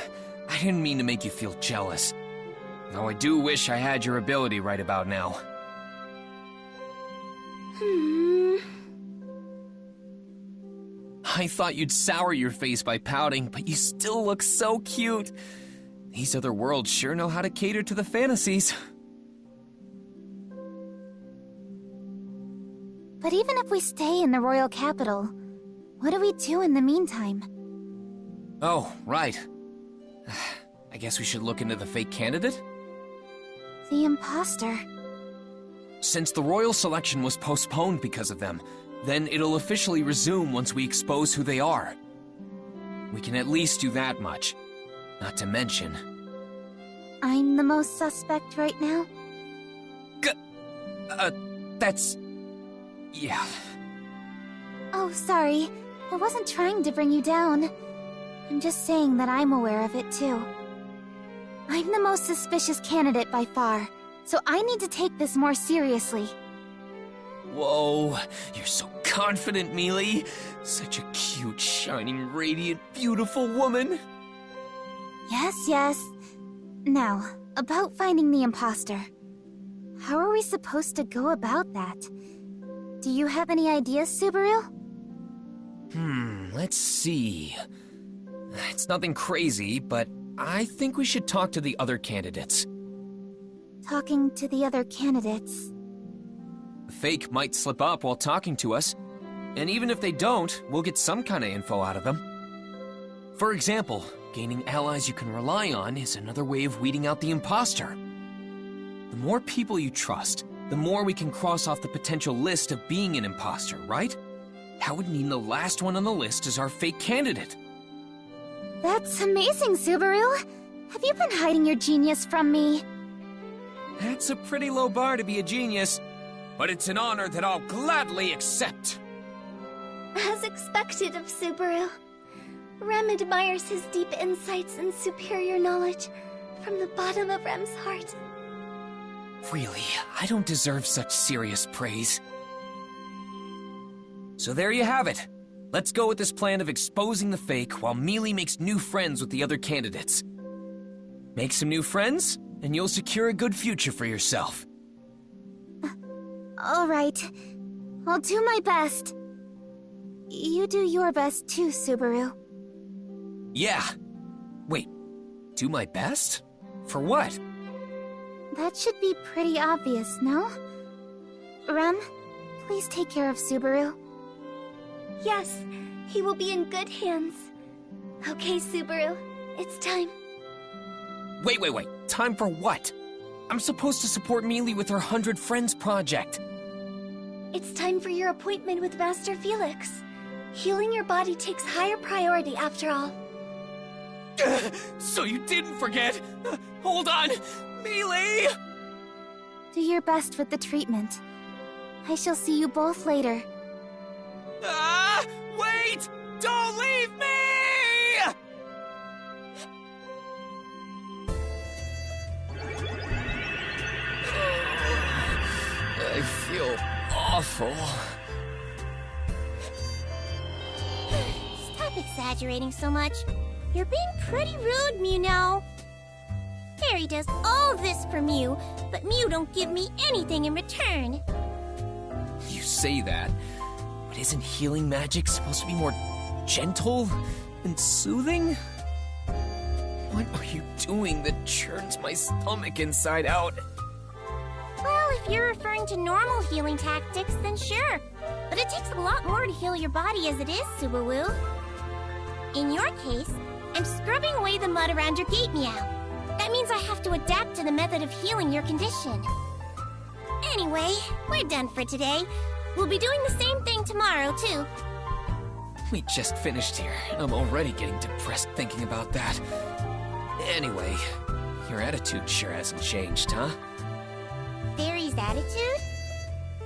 I didn't mean to make you feel jealous. Though I do wish I had your ability right about now. I thought you'd sour your face by pouting, but you still look so cute. These other worlds sure know how to cater to the fantasies. But even if we stay in the royal capital, what do we do in the meantime? Oh, right. I guess we should look into the fake candidate? The imposter. Since the royal selection was postponed because of them, then it'll officially resume once we expose who they are. We can at least do that much. Not to mention... I'm the most suspect right now? That's... yeah. Oh, sorry. I wasn't trying to bring you down. I'm just saying that I'm aware of it, too. I'm the most suspicious candidate by far, so I need to take this more seriously. Whoa, you're so confident, Mealy. Such a cute, shining, radiant, beautiful woman. Yes. Now, about finding the imposter. How are we supposed to go about that? Do you have any ideas, Subaru? Let's see. It's nothing crazy, but I think we should talk to the other candidates. Talking to the other candidates? The fake might slip up while talking to us, and even if they don't, we'll get some kind of info out of them. For example, gaining allies you can rely on is another way of weeding out the imposter. The more people you trust, the more we can cross off the potential list of being an imposter, right? That would mean the last one on the list is our fake candidate. That's amazing, Subaru! Have you been hiding your genius from me? That's a pretty low bar to be a genius, but it's an honor that I'll gladly accept. As expected of Subaru, Rem admires his deep insights and superior knowledge from the bottom of Rem's heart. Really, I don't deserve such serious praise. So there you have it. Let's go with this plan of exposing the fake while Mealy makes new friends with the other candidates. Make some new friends, and you'll secure a good future for yourself. Alright. I'll do my best. You do your best too, Subaru. Yeah. Wait, do my best? For what? That should be pretty obvious, no? Rem, please take care of Subaru. Yes, he will be in good hands. Okay, Subaru, it's time. Wait. Time for what? I'm supposed to support Mealy with her 100 Friends project. It's time for your appointment with Master Felix. Healing your body takes higher priority after all. So you didn't forget! Hold on! Mealy! Do your best with the treatment. I shall see you both later. Wait! Don't leave me! I feel awful. Stop exaggerating so much. You're being pretty rude, Mew now. Fairy does all this for Mew, but Mew don't give me anything in return. You say that, but isn't healing magic supposed to be more gentle and soothing? What are you doing that churns my stomach inside out? Well, if you're referring to normal healing tactics, then sure. But it takes a lot more to heal your body as it is, Subaru. In your case, I'm scrubbing away the mud around your gate, Meow. That means I have to adapt to the method of healing your condition. Anyway, we're done for today. We'll be doing the same thing tomorrow, too. We just finished here, and I'm already getting depressed thinking about that. Anyway, your attitude sure hasn't changed, huh? Fairy's attitude?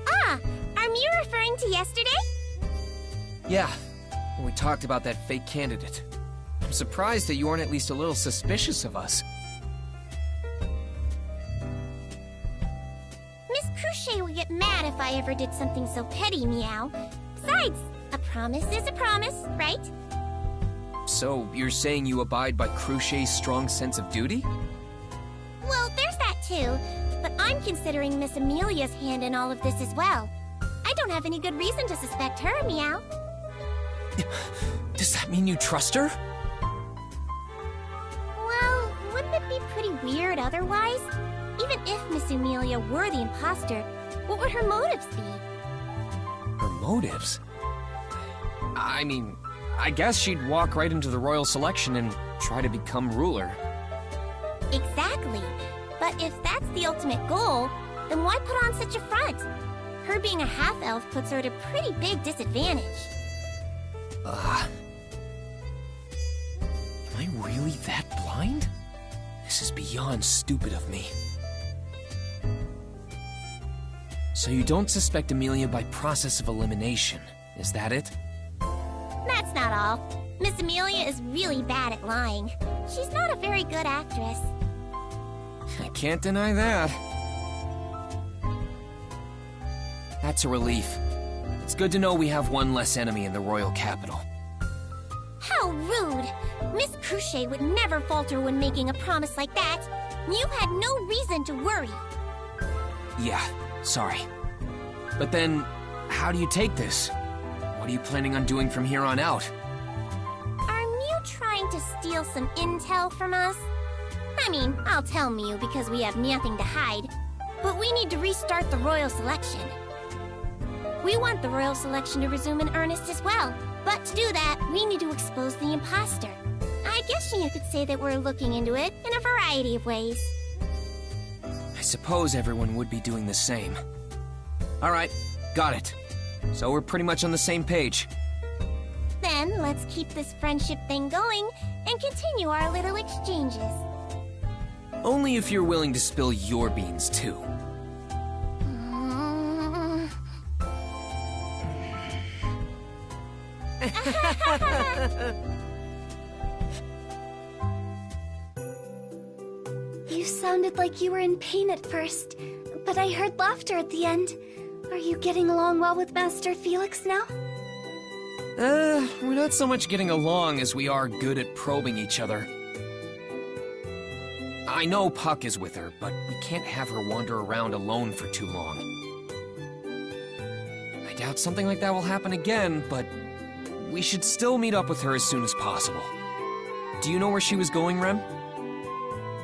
Ah, are you referring to yesterday? Yeah, when we talked about that fake candidate. I'm surprised that you aren't at least a little suspicious of us. Miss Cruchet would get mad if I ever did something so petty, Meow. Besides, a promise is a promise, right? So, you're saying you abide by Cruchet's strong sense of duty? Well, there's that too. But I'm considering Miss Amelia's hand in all of this as well. I don't have any good reason to suspect her, Meow. Does that mean you trust her? Well, wouldn't it be pretty weird otherwise? Even if Miss Amelia were the imposter, what would her motives be? Her motives? I mean, I guess she'd walk right into the royal selection and try to become ruler. Exactly. But if that's the ultimate goal, then why put on such a front? Her being a half-elf puts her at a pretty big disadvantage. Am I really that blind? This is beyond stupid of me. So you don't suspect Amelia by process of elimination, is that it? That's not all. Miss Amelia is really bad at lying. She's not a very good actress. I can't deny that. That's a relief. It's good to know we have one less enemy in the royal capital. How rude! Miss Cruchet would never falter when making a promise like that. You had no reason to worry. Yeah, sorry. But then, how do you take this? What are you planning on doing from here on out? Are you trying to steal some intel from us? I mean, I'll tell Mew because we have nothing to hide. But we need to restart the royal selection. We want the royal selection to resume in earnest as well. But to do that, we need to expose the imposter. I guess you could say that we're looking into it in a variety of ways. I suppose everyone would be doing the same. Alright, got it. So we're pretty much on the same page. Then let's keep this friendship thing going and continue our little exchanges. Only if you're willing to spill your beans, too. You sounded like you were in pain at first, but I heard laughter at the end. Are you getting along well with Master Felix now? We're not so much getting along as we are good at probing each other. I know Puck is with her, but we can't have her wander around alone for too long. doubt something like that will happen again, but we should still meet up with her as soon as possible. Do you know where she was going, Rem?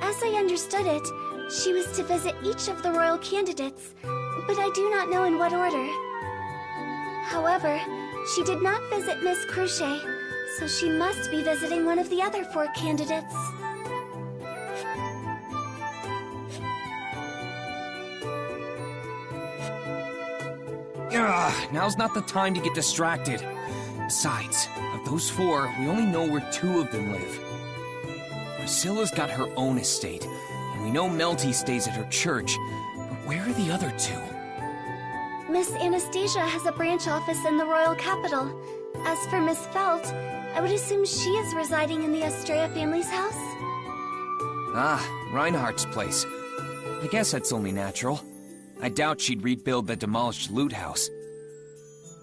As I understood it, she was to visit each of the royal candidates, but I do not know in what order. However, she did not visit Miss Cruchet, so she must be visiting one of the other 4 candidates. Now's not the time to get distracted. Besides, of those 4, we only know where 2 of them live. Priscilla's got her own estate, and we know Melty stays at her church, but where are the other 2? Miss Anastasia has a branch office in the royal capital. As for Miss Felt, I would assume she is residing in the Estrella family's house. Ah, Reinhardt's place. I guess that's only natural. I doubt she'd rebuild the demolished loot house.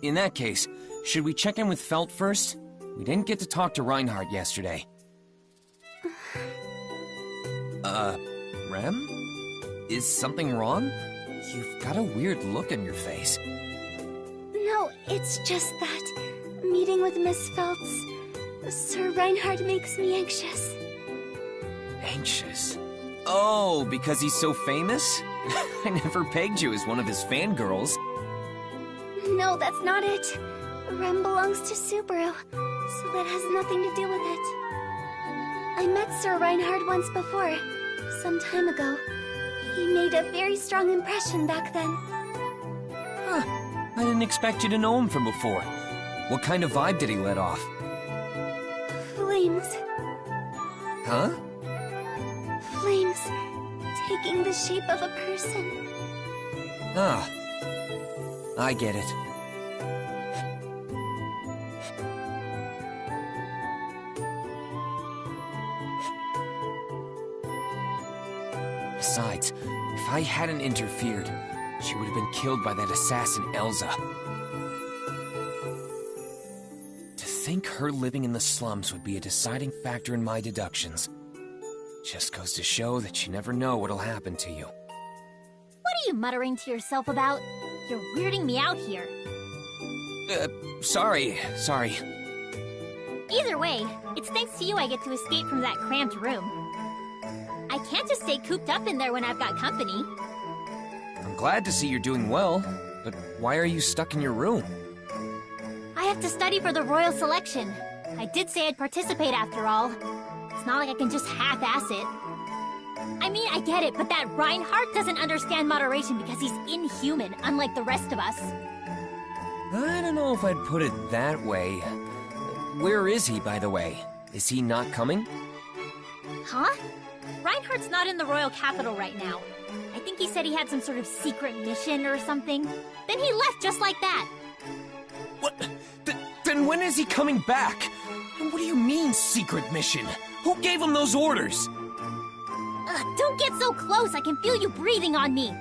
In that case, should we check in with Felt first? We didn't get to talk to Reinhardt yesterday. Rem? Is something wrong? You've got a weird look on your face. No, it's just that meeting with Miss Feltz, Sir Reinhardt makes me anxious. Anxious? Oh, because he's so famous? I never pegged you as one of his fangirls. No, that's not it. Rem belongs to Subaru, so that has nothing to do with it. I met Sir Reinhardt once before, some time ago. He made a very strong impression back then. Huh. I didn't expect you to know him from before. What kind of vibe did he let off? Flames. Huh? Flames, taking the shape of a person. Ah. I get it. Besides, if I hadn't interfered, she would have been killed by that assassin Elza. To think her living in the slums would be a deciding factor in my deductions. Just goes to show that you never know what'll happen to you. What are you muttering to yourself about? You're weirding me out here. Sorry. Either way, it's thanks to you I get to escape from that cramped room. I can't just stay cooped up in there when I've got company. I'm glad to see you're doing well, but why are you stuck in your room? I have to study for the royal selection. I did say I'd participate after all. It's not like I can just half-ass it. I mean, I get it, but that Reinhardt doesn't understand moderation because he's inhuman, unlike the rest of us. I don't know if I'd put it that way. Where is he, by the way? Is he not coming? Huh? Reinhardt's not in the royal capital right now. I think he said he had some sort of secret mission or something. Then he left just like that. What? Then when is he coming back? And what do you mean, secret mission? Who gave him those orders? Don't get so close, I can feel you breathing on me.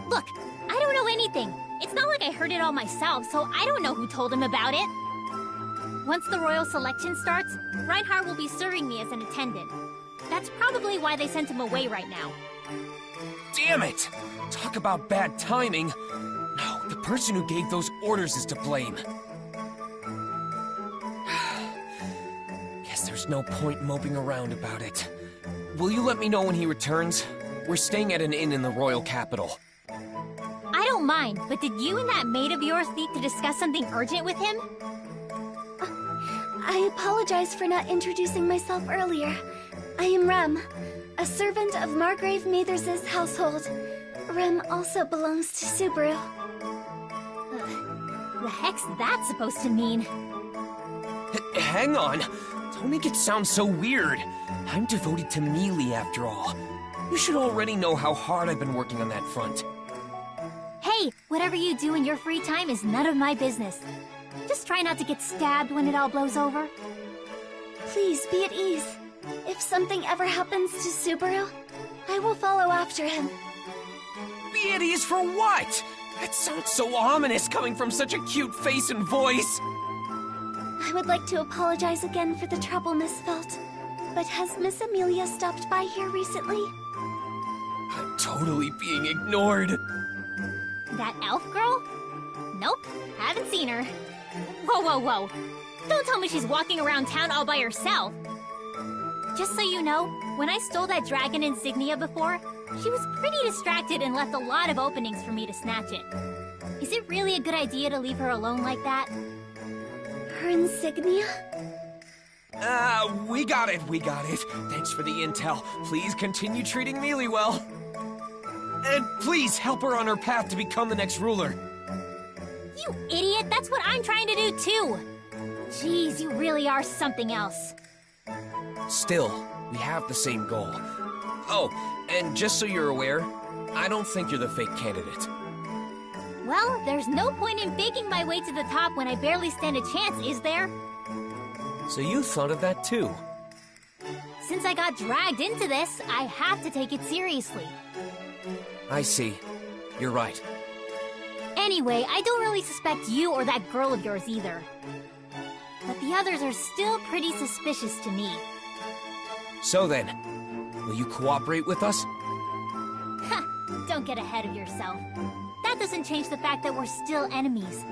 Look, I don't know anything. It's not like I heard it all myself, so I don't know who told him about it. Once the royal selection starts, Reinhardt will be serving me as an attendant. That's probably why they sent him away right now. Damn it! Talk about bad timing. No, the person who gave those orders is to blame. Guess there's no point moping around about it. Will you let me know when he returns? We're staying at an inn in the royal capital. I don't mind, but did you and that maid of yours need to discuss something urgent with him? I apologize for not introducing myself earlier. I am Rem, a servant of Margrave Mathers' household. Rem also belongs to Subaru. The heck's that supposed to mean? Hang on! Don't make it sound so weird. I'm devoted to Mealy after all. You should already know how hard I've been working on that front. Hey, whatever you do in your free time is none of my business. Just try not to get stabbed when it all blows over. Please be at ease. If something ever happens to Subaru, I will follow after him. Be at ease for what? That sounds so ominous coming from such a cute face and voice. I would like to apologize again for the trouble, Miss Felt. But has Miss Amelia stopped by here recently? I'm totally being ignored. That elf girl? Nope, hasn't. haven't seen her. Whoa, whoa, whoa. Don't tell me she's walking around town all by herself. Just so you know, when I stole that dragon insignia before, she was pretty distracted and left a lot of openings for me to snatch it. Is it really a good idea to leave her alone like that? Her insignia? We got it. Thanks for the intel. Please continue treating Mealy well. And please help her on her path to become the next ruler. You idiot! That's what I'm trying to do too! Jeez, you really are something else. Still, we have the same goal. Oh, and just so you're aware, I don't think you're the fake candidate. Well, there's no point in faking my way to the top when I barely stand a chance, is there? So you thought of that too? Since I got dragged into this, I have to take it seriously. I see. You're right. Anyway, I don't really suspect you or that girl of yours either. But the others are still pretty suspicious to me. So then, will you cooperate with us? Ha! Don't get ahead of yourself. That doesn't change the fact that we're still enemies.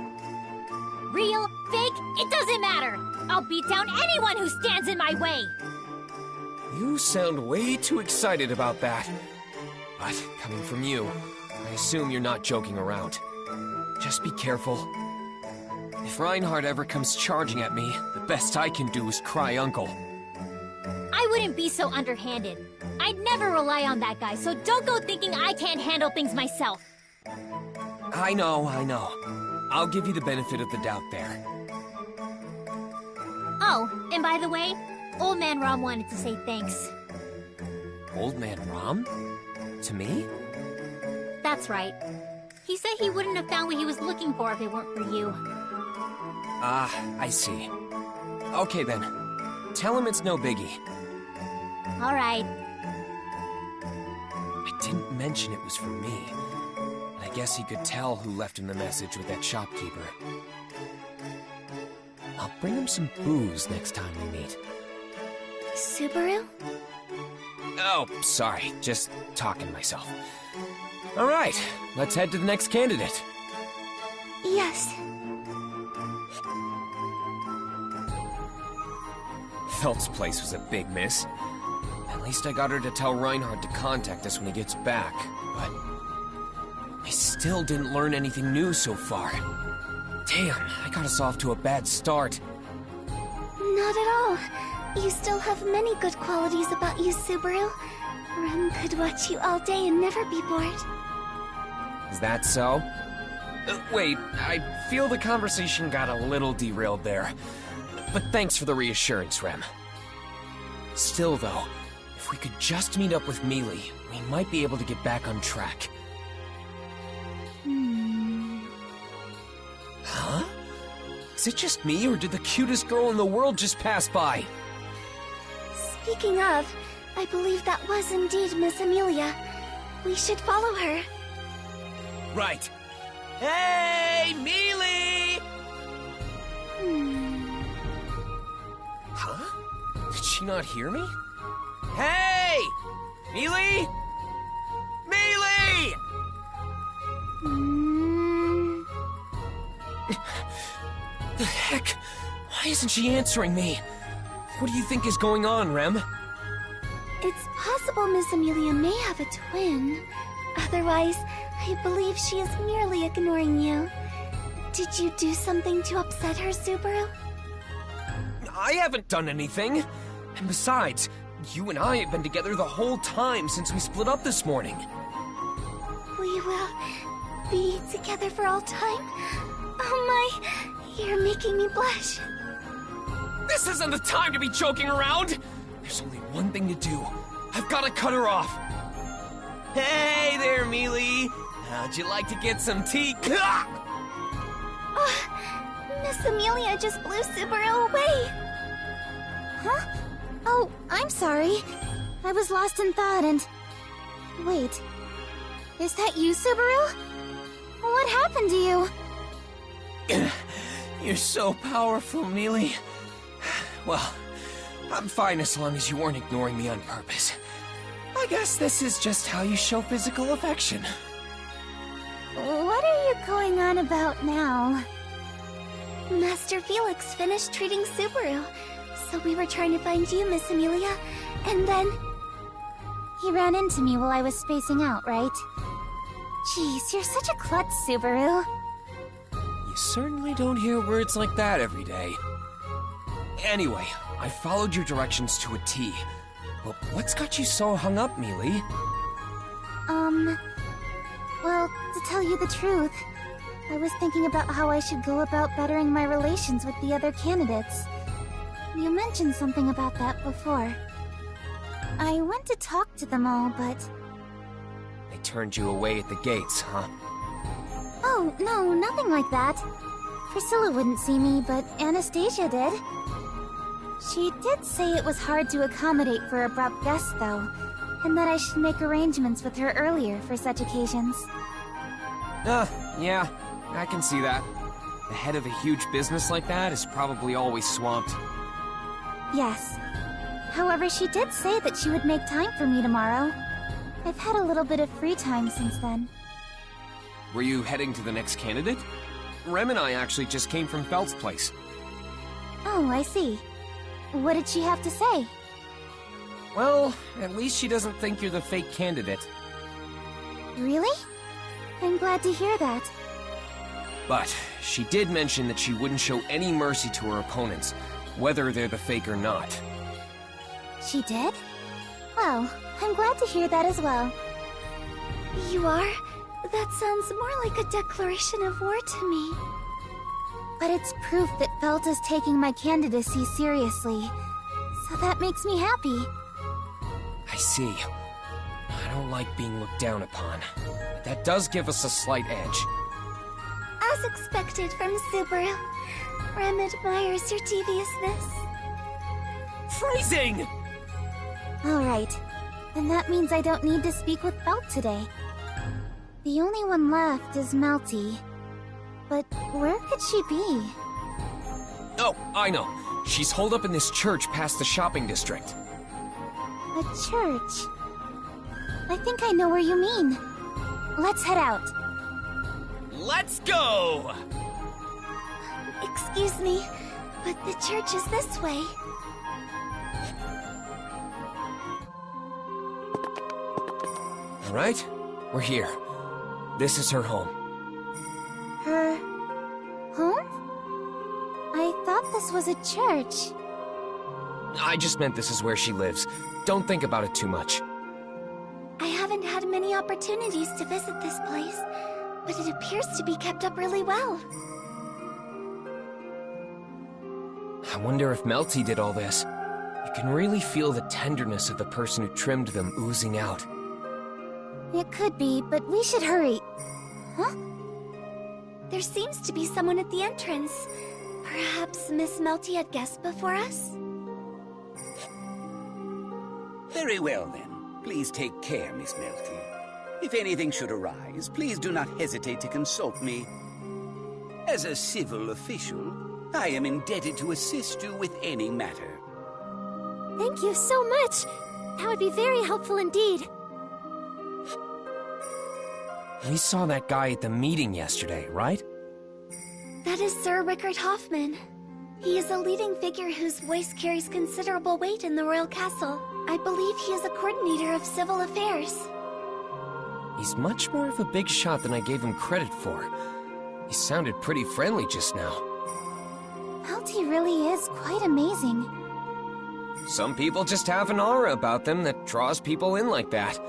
Real, fake, it doesn't matter! I'll beat down anyone who stands in my way! You sound way too excited about that. But coming from you, I assume you're not joking around. Just be careful. If Reinhardt ever comes charging at me, the best I can do is cry uncle. I wouldn't be so underhanded. I'd never rely on that guy, so don't go thinking I can't handle things myself. I know. I'll give you the benefit of the doubt there. Oh, and by the way, Old Man Rom wanted to say thanks. Old Man Rom? To me? That's right. He said he wouldn't have found what he was looking for if it weren't for you. I see. Okay then. Tell him it's no biggie. All right. I didn't mention it was for me. I guess he could tell who left him the message with that shopkeeper. I'll bring him some booze next time we meet. Subaru? Oh, sorry. Just talking to myself. All right, let's head to the next candidate. Yes. Phelps' place was a big miss. At least I got her to tell Reinhardt to contact us when he gets back, but I still didn't learn anything new so far. Damn, I got us off to a bad start. Not at all. You still have many good qualities about you, Subaru. Rem could watch you all day and never be bored. Is that so? Wait, I feel the conversation got a little derailed there. But thanks for the reassurance, Rem. Still though, if we could just meet up with Mealy, we might be able to get back on track. Huh? Is it just me, or did the cutest girl in the world just pass by? Speaking of, I believe that was indeed Miss Amelia. We should follow her. Right. Hey, Mealy! Huh? Did she not hear me? Hey! Mealy! Mealy! The heck? Why isn't she answering me? What do you think is going on, Rem? It's possible Miss Amelia may have a twin. Otherwise, I believe she is merely ignoring you. Did you do something to upset her, Subaru? I haven't done anything. And besides, you and I have been together the whole time since we split up this morning. We will be together for all time? Oh my, you're making me blush. This isn't the time to be joking around! There's only one thing to do. I've got to cut her off. Hey there, Mealy. How'd you like to get some tea? Miss Amelia just blew Subaru away. Huh? Oh, I'm sorry. I was lost in thought and... Wait. Is that you, Subaru? What happened to you? You're so powerful, Mealy. Well, I'm fine as long as you weren't ignoring me on purpose. I guess this is just how you show physical affection. What are you going on about now? Master Felix finished treating Subaru, so we were trying to find you, Miss Amelia, and then... He ran into me while I was spacing out, right? Jeez, you're such a klutz, Subaru. You certainly don't hear words like that every day. Anyway, I followed your directions to a T. But what's got you so hung up, Mealy? Well, to tell you the truth, I was thinking about how I should go about bettering my relations with the other candidates. You mentioned something about that before. I went to talk to them all, but... They turned you away at the gates, huh? Oh, no, nothing like that. Priscilla wouldn't see me, but Anastasia did. She did say it was hard to accommodate for abrupt guests, though, and that I should make arrangements with her earlier for such occasions. Yeah, I can see that. The head of a huge business like that is probably always swamped. Yes. However, she did say that she would make time for me tomorrow. I've had a little bit of free time since then. Were you heading to the next candidate? Rem and I actually just came from Felt's place. Oh, I see. What did she have to say? Well, at least she doesn't think you're the fake candidate. Really? I'm glad to hear that. But she did mention that she wouldn't show any mercy to her opponents, whether they're the fake or not. She did? Well, I'm glad to hear that as well. You are? That sounds more like a declaration of war to me. But it's proof that Felt is taking my candidacy seriously, so that makes me happy. I see. I don't like being looked down upon, but that does give us a slight edge. As expected from Subaru, Rem admires your deviousness. Phrasing! Alright, then that means I don't need to speak with Felt today. The only one left is Melty. But where could she be? Oh, I know. She's holed up in this church past the shopping district. A church? I think I know where you mean. Let's head out. Let's go! Excuse me, but the church is this way. All right, we're here. This is her home. Her... home? I thought this was a church. I just meant this is where she lives. Don't think about it too much. I haven't had many opportunities to visit this place, but it appears to be kept up really well. I wonder if Melty did all this. You can really feel the tenderness of the person who trimmed them oozing out. It could be, but we should hurry. Huh? There seems to be someone at the entrance. Perhaps Miss Melty had guessed before us? Very well, then. Please take care, Miss Melty. If anything should arise, please do not hesitate to consult me. As a civil official, I am indebted to assist you with any matter. Thank you so much! That would be very helpful indeed. We saw that guy at the meeting yesterday, right? That is Sir Rickard Hoffman. He is a leading figure whose voice carries considerable weight in the royal castle. I believe he is a coordinator of civil affairs. He's much more of a big shot than I gave him credit for. He sounded pretty friendly just now. Melty really is quite amazing. Some people just have an aura about them that draws people in like that.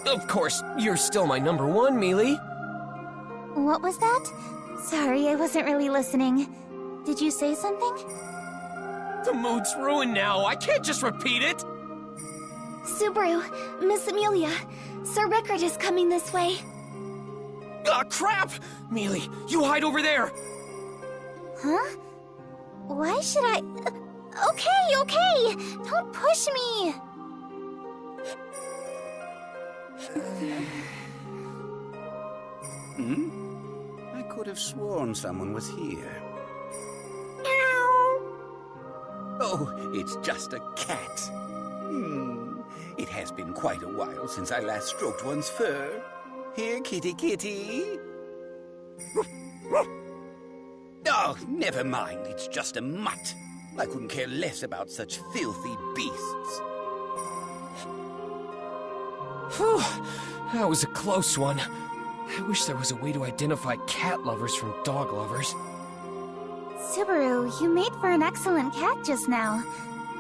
Of course, you're still my #1, Mealy. What was that? Sorry, I wasn't really listening. Did you say something? The mood's ruined now. I can't just repeat it. Subaru, Miss Amelia, Sir Rickard is coming this way. Ah, crap! Mealy, you hide over there. Huh? Why should I... Okay! Don't push me! I could have sworn someone was here. Oh, it's just a cat. It has been quite a while since I last stroked one's fur. Here, kitty kitty. Oh, never mind. It's just a mutt. I couldn't care less about such filthy beasts. Whew, that was a close one. I wish there was a way to identify cat lovers from dog lovers. Subaru, you made for an excellent cat just now.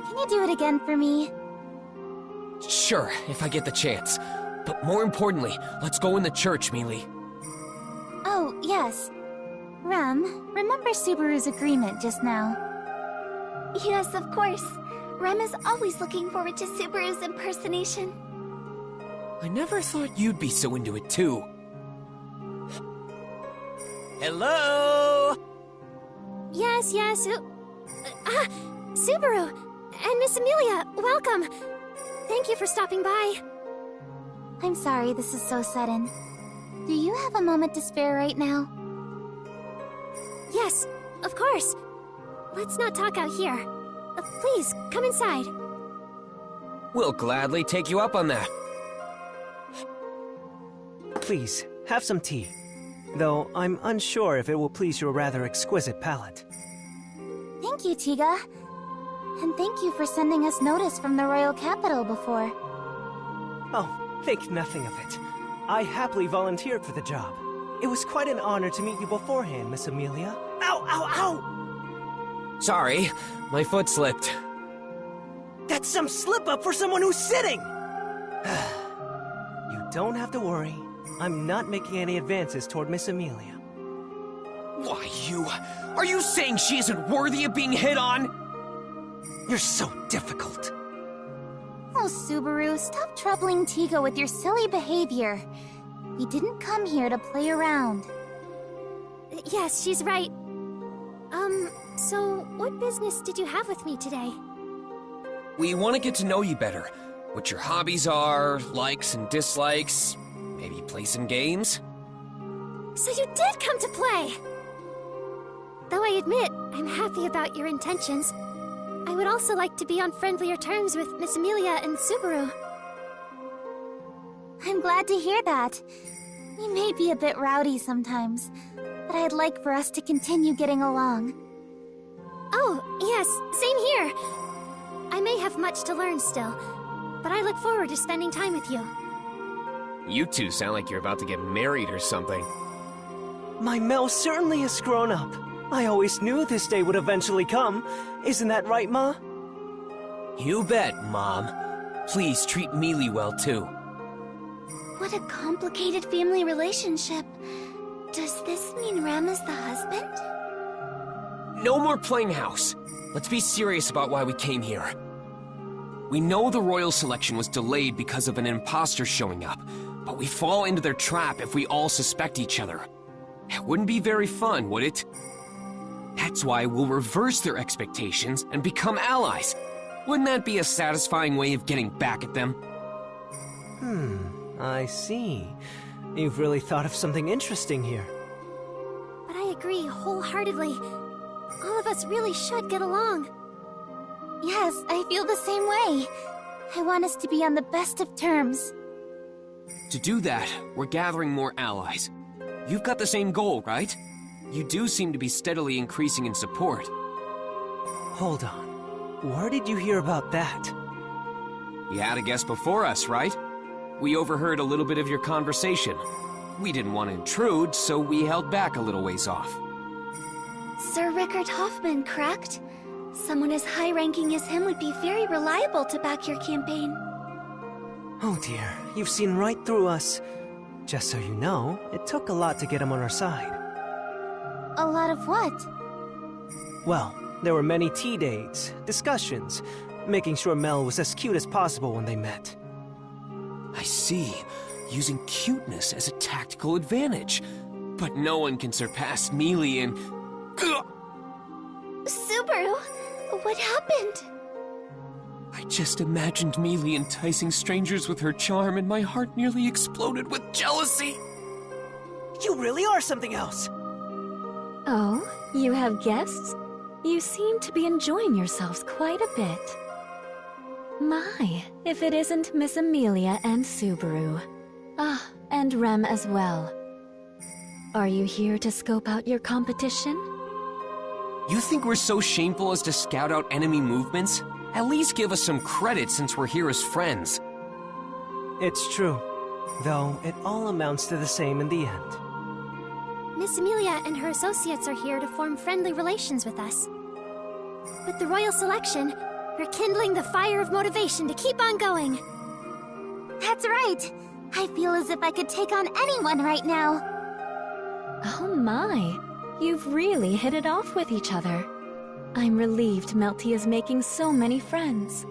Can you do it again for me? Sure, if I get the chance. But more importantly, let's go in the church, Mealy. Oh, yes. Rem, remember Subaru's agreement just now? Yes, of course. Rem is always looking forward to Subaru's impersonation. I never thought you'd be so into it, too. Hello? Yes. Subaru! And Miss Amelia, welcome! Thank you for stopping by. I'm sorry this is so sudden. Do you have a moment to spare right now? Yes, of course. Let's not talk out here. Please, come inside. We'll gladly take you up on that. Please, have some tea. Though I'm unsure if it will please your rather exquisite palate. Thank you, Tiga. And thank you for sending us notice from the royal capital before. Oh, think nothing of it. I happily volunteered for the job. It was quite an honor to meet you beforehand, Miss Amelia. Ow, ow, ow! Sorry, my foot slipped. That's some slip-up for someone who's sitting! You don't have to worry. I'm not making any advances toward Miss Amelia. Why, are you saying she isn't worthy of being hit on? You're so difficult. Oh, Subaru, stop troubling Tiga with your silly behavior. We didn't come here to play around. Yes, she's right. So what business did you have with me today? We want to get to know you better. What your hobbies are, likes and dislikes. Maybe play some games? So you did come to play! Though I admit, I'm happy about your intentions. I would also like to be on friendlier terms with Miss Amelia and Subaru. I'm glad to hear that. We may be a bit rowdy sometimes, but I'd like for us to continue getting along. Oh, yes, same here. I may have much to learn still, but I look forward to spending time with you. You two sound like you're about to get married or something. My Mel certainly has grown up. I always knew this day would eventually come. Isn't that right, Ma? You bet, Mom. Please treat Mealy well, too. What a complicated family relationship. Does this mean Rem is the husband? No more playing house. Let's be serious about why we came here. We know the royal selection was delayed because of an imposter showing up, but we fall into their trap if we all suspect each other. It wouldn't be very fun, would it? That's why we'll reverse their expectations and become allies. Wouldn't that be a satisfying way of getting back at them? I see. You've really thought of something interesting here. But I agree wholeheartedly. All of us really should get along. Yes, I feel the same way. I want us to be on the best of terms. To do that, we're gathering more allies. You've got the same goal, right? You do seem to be steadily increasing in support. Hold on. Where did you hear about that? You had a guest before us, right? We overheard a little bit of your conversation. We didn't want to intrude, so we held back a little ways off. Sir Rickard Hoffman, correct? Someone as high-ranking as him would be very reliable to back your campaign. Oh dear, you've seen right through us. Just so you know, it took a lot to get him on our side. A lot of what? Well, there were many tea dates, discussions, making sure Mel was as cute as possible when they met. I see. Using cuteness as a tactical advantage. But no one can surpass Mealy in... Subaru, what happened? I just imagined Mealy enticing strangers with her charm and my heart nearly exploded with jealousy. You really are something else! Oh, you have guests? You seem to be enjoying yourselves quite a bit. My, if it isn't Miss Amelia and Subaru. Ah, and Rem as well. Are you here to scope out your competition? You think we're so shameful as to scout out enemy movements? At least give us some credit since we're here as friends. It's true, though it all amounts to the same in the end. Miss Amelia and her associates are here to form friendly relations with us. With the royal selection, we're kindling the fire of motivation to keep on going. That's right. I feel as if I could take on anyone right now. Oh my, you've really hit it off with each other. I'm relieved Melty is making so many friends.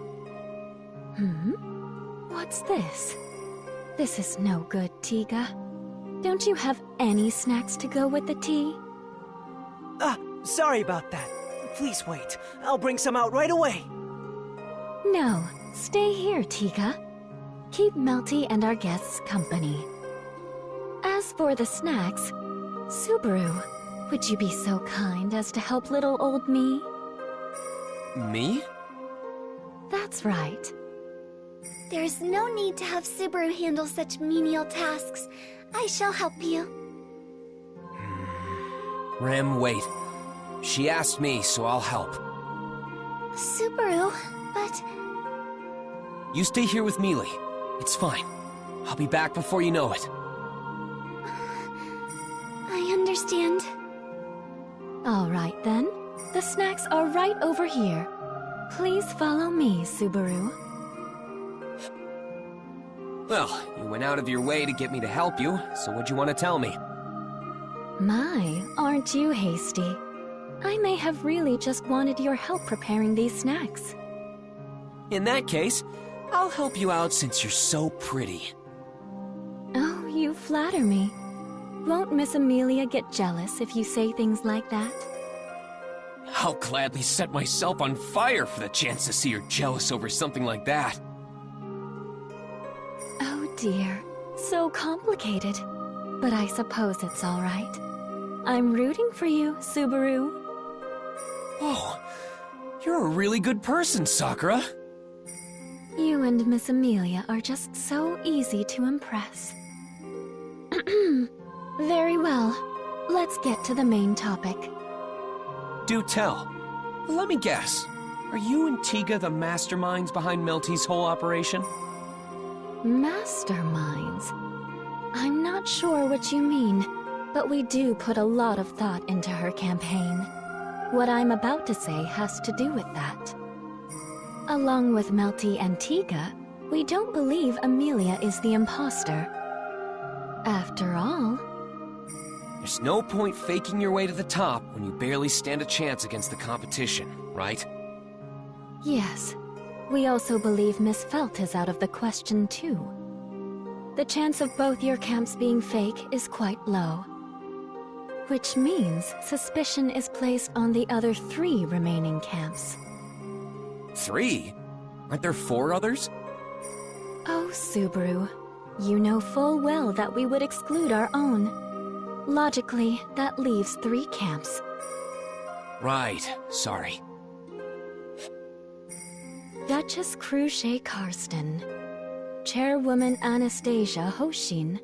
What's this? This is no good, Tiga. Don't you have any snacks to go with the tea? Sorry about that. Please wait. I'll bring some out right away. No, stay here, Tiga. Keep Melty and our guests company. As for the snacks, Subaru, would you be so kind as to help little old me? Me? That's right. There's no need to have Subaru handle such menial tasks. I shall help you. Rem, wait. She asked me, so I'll help. Subaru, but... You stay here with Mealy. It's fine. I'll be back before you know it. I understand. All right, then. The snacks are right over here. Please follow me, Subaru. Well, you went out of your way to get me to help you, so what'd you want to tell me? My, aren't you hasty? I may have really just wanted your help preparing these snacks. In that case, I'll help you out since you're so pretty. Oh, you flatter me. Won't Miss Amelia get jealous if you say things like that? I'll gladly set myself on fire for the chance to see her jealous over something like that. Oh dear, so complicated. But I suppose it's all right. I'm rooting for you, Subaru. Oh, you're a really good person, Sakura. You and Miss Amelia are just so easy to impress. Very well. Let's get to the main topic. Do tell. Let me guess. Are you and Tiga the masterminds behind Melty's whole operation? Masterminds? I'm not sure what you mean, but we do put a lot of thought into her campaign. What I'm about to say has to do with that. Along with Melty and Tiga, we don't believe Amelia is the imposter. After all... There's no point faking your way to the top when you barely stand a chance against the competition, right? Yes. We also believe Miss Felt is out of the question, too. The chance of both your camps being fake is quite low. Which means suspicion is placed on the other 3 remaining camps. 3? Aren't there 4 others? Oh, Subaru. You know full well that we would exclude our own. Logically, that leaves 3 camps. Right. Sorry. Duchess Cruchet Karsten, Chairwoman Anastasia Hoshin,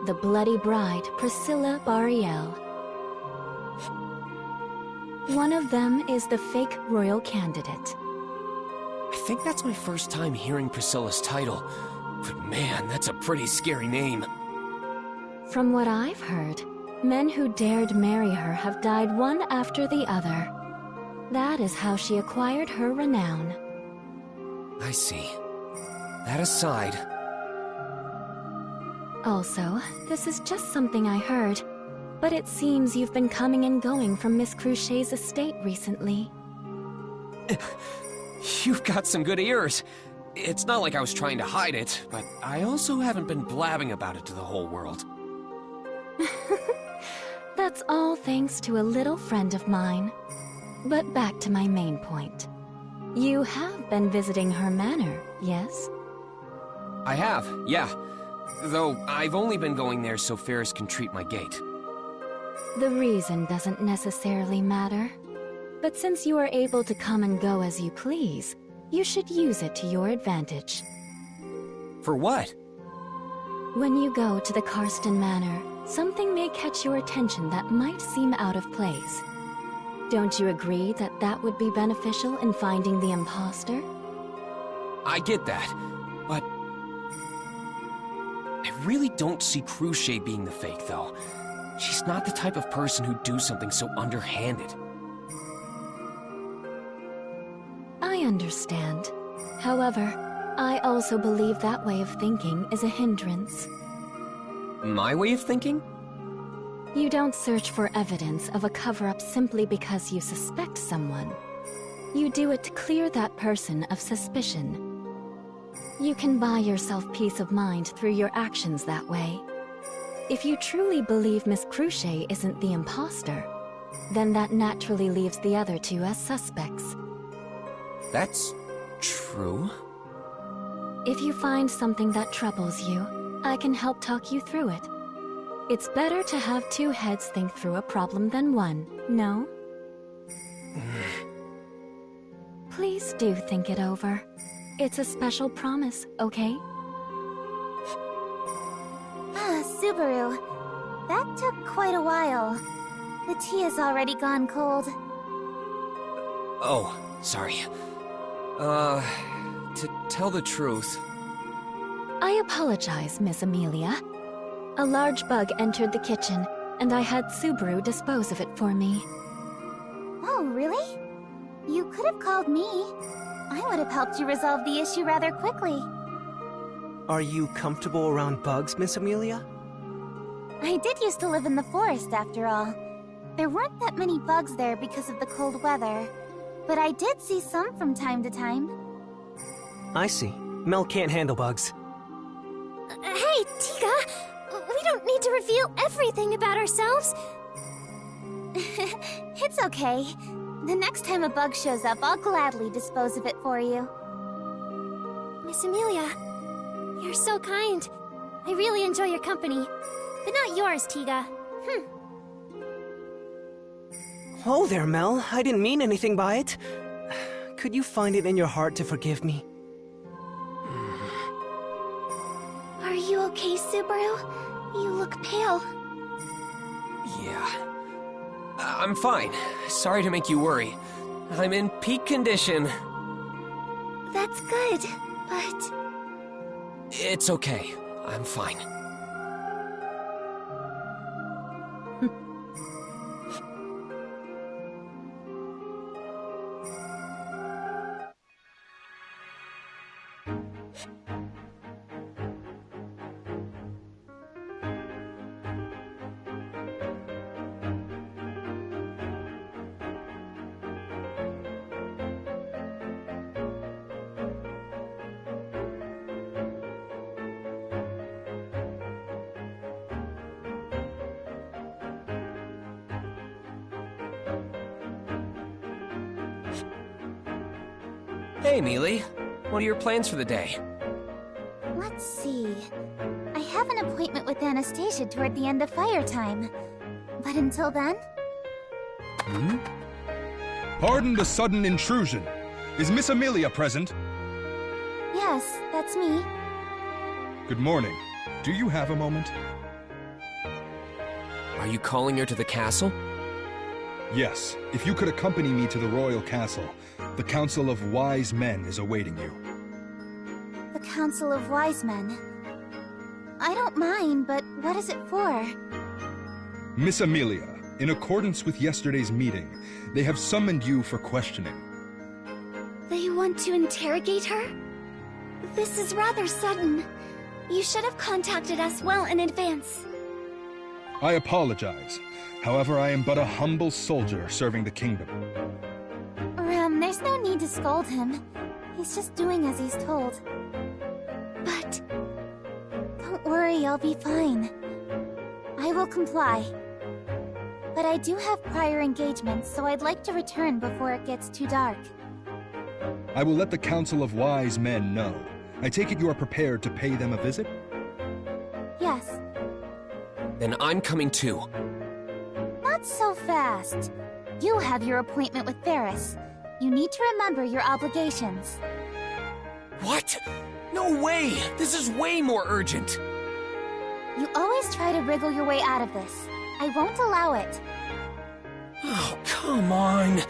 the Bloody Bride Priscilla Bariel. One of them is the fake royal candidate. I think that's my first time hearing Priscilla's title, but man, that's a pretty scary name. From what I've heard, men who dared marry her have died one after the other. That is how she acquired her renown. I see. That aside... Also, this is just something I heard, but it seems you've been coming and going from Miss Cruchet's estate recently. You've got some good ears. It's not like I was trying to hide it, but I also haven't been blabbing about it to the whole world. That's all thanks to a little friend of mine. But back to my main point. You have been visiting her manor, yes? I have, yeah. Though I've only been going there so Ferris can treat my gate. The reason doesn't necessarily matter. But since you are able to come and go as you please, you should use it to your advantage. For what? When you go to the Karsten Manor, something may catch your attention that might seem out of place. Don't you agree that that would be beneficial in finding the imposter? I get that, but... I really don't see Cruchet being the fake, though. She's not the type of person who'd do something so underhanded. I understand. However, I also believe that way of thinking is a hindrance. My way of thinking? You don't search for evidence of a cover-up simply because you suspect someone. You do it to clear that person of suspicion. You can buy yourself peace of mind through your actions that way. If you truly believe Miss Cruchet isn't the imposter, then that naturally leaves the other two as suspects. That's true. If you find something that troubles you, I can help talk you through it. It's better to have two heads think through a problem than one, no? Please do think it over. It's a special promise, okay? Ah, Subaru. That took quite a while. The tea has already gone cold. Oh, sorry. To tell the truth... I apologize, Miss Amelia. A large bug entered the kitchen, and I had Subaru dispose of it for me. Oh, really? You could have called me. I would have helped you resolve the issue rather quickly. Are you comfortable around bugs, Miss Amelia? I did used to live in the forest, after all. There weren't that many bugs there because of the cold weather, but I did see some from time to time. I see. Mel can't handle bugs. Hey, Tiga! We don't need to reveal everything about ourselves. It's okay. The next time a bug shows up, I'll gladly dispose of it for you. Miss Amelia, you're so kind. I really enjoy your company. But not yours, Tiga. Oh there, Mel. I didn't mean anything by it. Could you find it in your heart to forgive me? Are you okay, Subaru? You look pale. Yeah. I'm fine. Sorry to make you worry. I'm in peak condition. That's good, but... It's okay. I'm fine. Hey, Mealy. What are your plans for the day? Let's see. I have an appointment with Anastasia toward the end of fire time. But until then... Pardon the sudden intrusion. Is Miss Amelia present? Yes, that's me. Good morning. Do you have a moment? Are you calling her to the castle? Yes. If you could accompany me to the royal castle, the Council of Wise Men is awaiting you. The Council of Wise Men? I don't mind, but what is it for? Miss Amelia, in accordance with yesterday's meeting, they have summoned you for questioning. They want to interrogate her? This is rather sudden. You should have contacted us well in advance. I apologize. However, I am but a humble soldier serving the kingdom. There's no need to scold him. He's just doing as he's told. But... Don't worry, I'll be fine. I will comply. But I do have prior engagements, so I'd like to return before it gets too dark. I will let the Council of Wise Men know. I take it you are prepared to pay them a visit? Yes. Then I'm coming too. Not so fast. You have your appointment with Ferris. You need to remember your obligations. What? No way! This is way more urgent! You always try to wriggle your way out of this. I won't allow it. Oh, come on.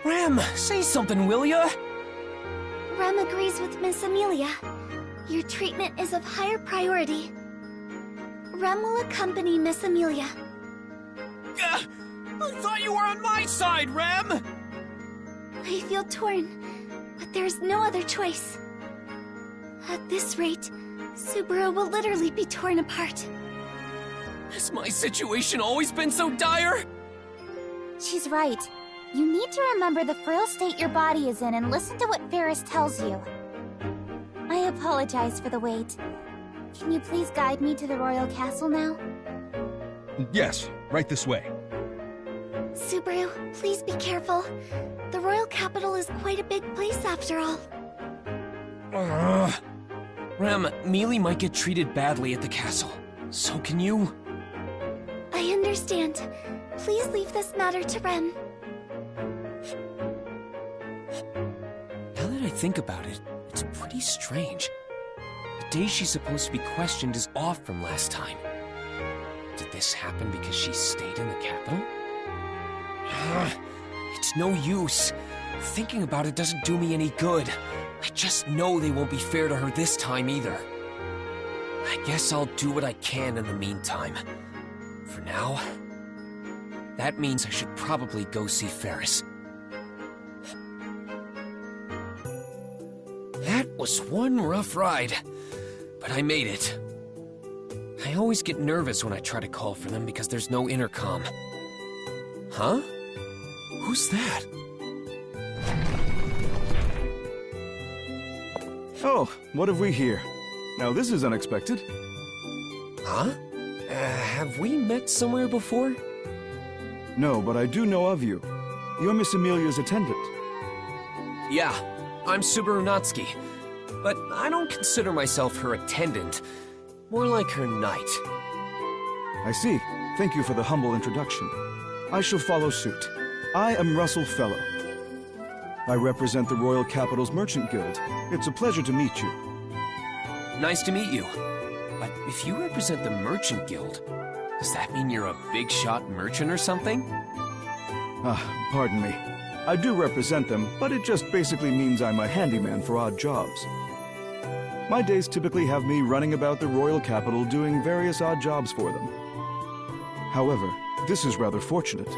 Rem, say something, will ya? Rem agrees with Miss Amelia. Your treatment is of higher priority. Rem will accompany Miss Amelia. I thought you were on my side, Rem! I feel torn, but there's no other choice. At this rate, Subaru will literally be torn apart. Has my situation always been so dire? She's right. You need to remember the frail state your body is in and listen to what Ferris tells you. I apologize for the wait. Can you please guide me to the royal castle now? Yes, right this way. Subaru, please be careful. The royal capital is quite a big place after all. Rem, Mealy might get treated badly at the castle. So can you? I understand. Please leave this matter to Rem. Now that I think about it, it's pretty strange. The day she's supposed to be questioned is off from last time. Did this happen because she stayed in the capital? It's no use. Thinking about it doesn't do me any good. I just know they won't be fair to her this time either. I guess I'll do what I can in the meantime. For now, that means I should probably go see Ferris. That was one rough ride, but I made it. I always get nervous when I try to call for them because there's no intercom. Huh? Who's that? Oh, what have we here? Now this is unexpected. Huh? Have we met somewhere before? No, but I do know of you. You're Miss Amelia's attendant. Yeah, I'm Subaru Natsuki. But I don't consider myself her attendant. More like her knight. I see. Thank you for the humble introduction. I shall follow suit. I am Russell Fellow. I represent the Royal Capital's Merchant Guild. It's a pleasure to meet you. Nice to meet you. But if you represent the Merchant Guild, does that mean you're a big-shot merchant or something? Pardon me. I do represent them, but it just basically means I'm a handyman for odd jobs. My days typically have me running about the Royal Capital doing various odd jobs for them. However, this is rather fortunate.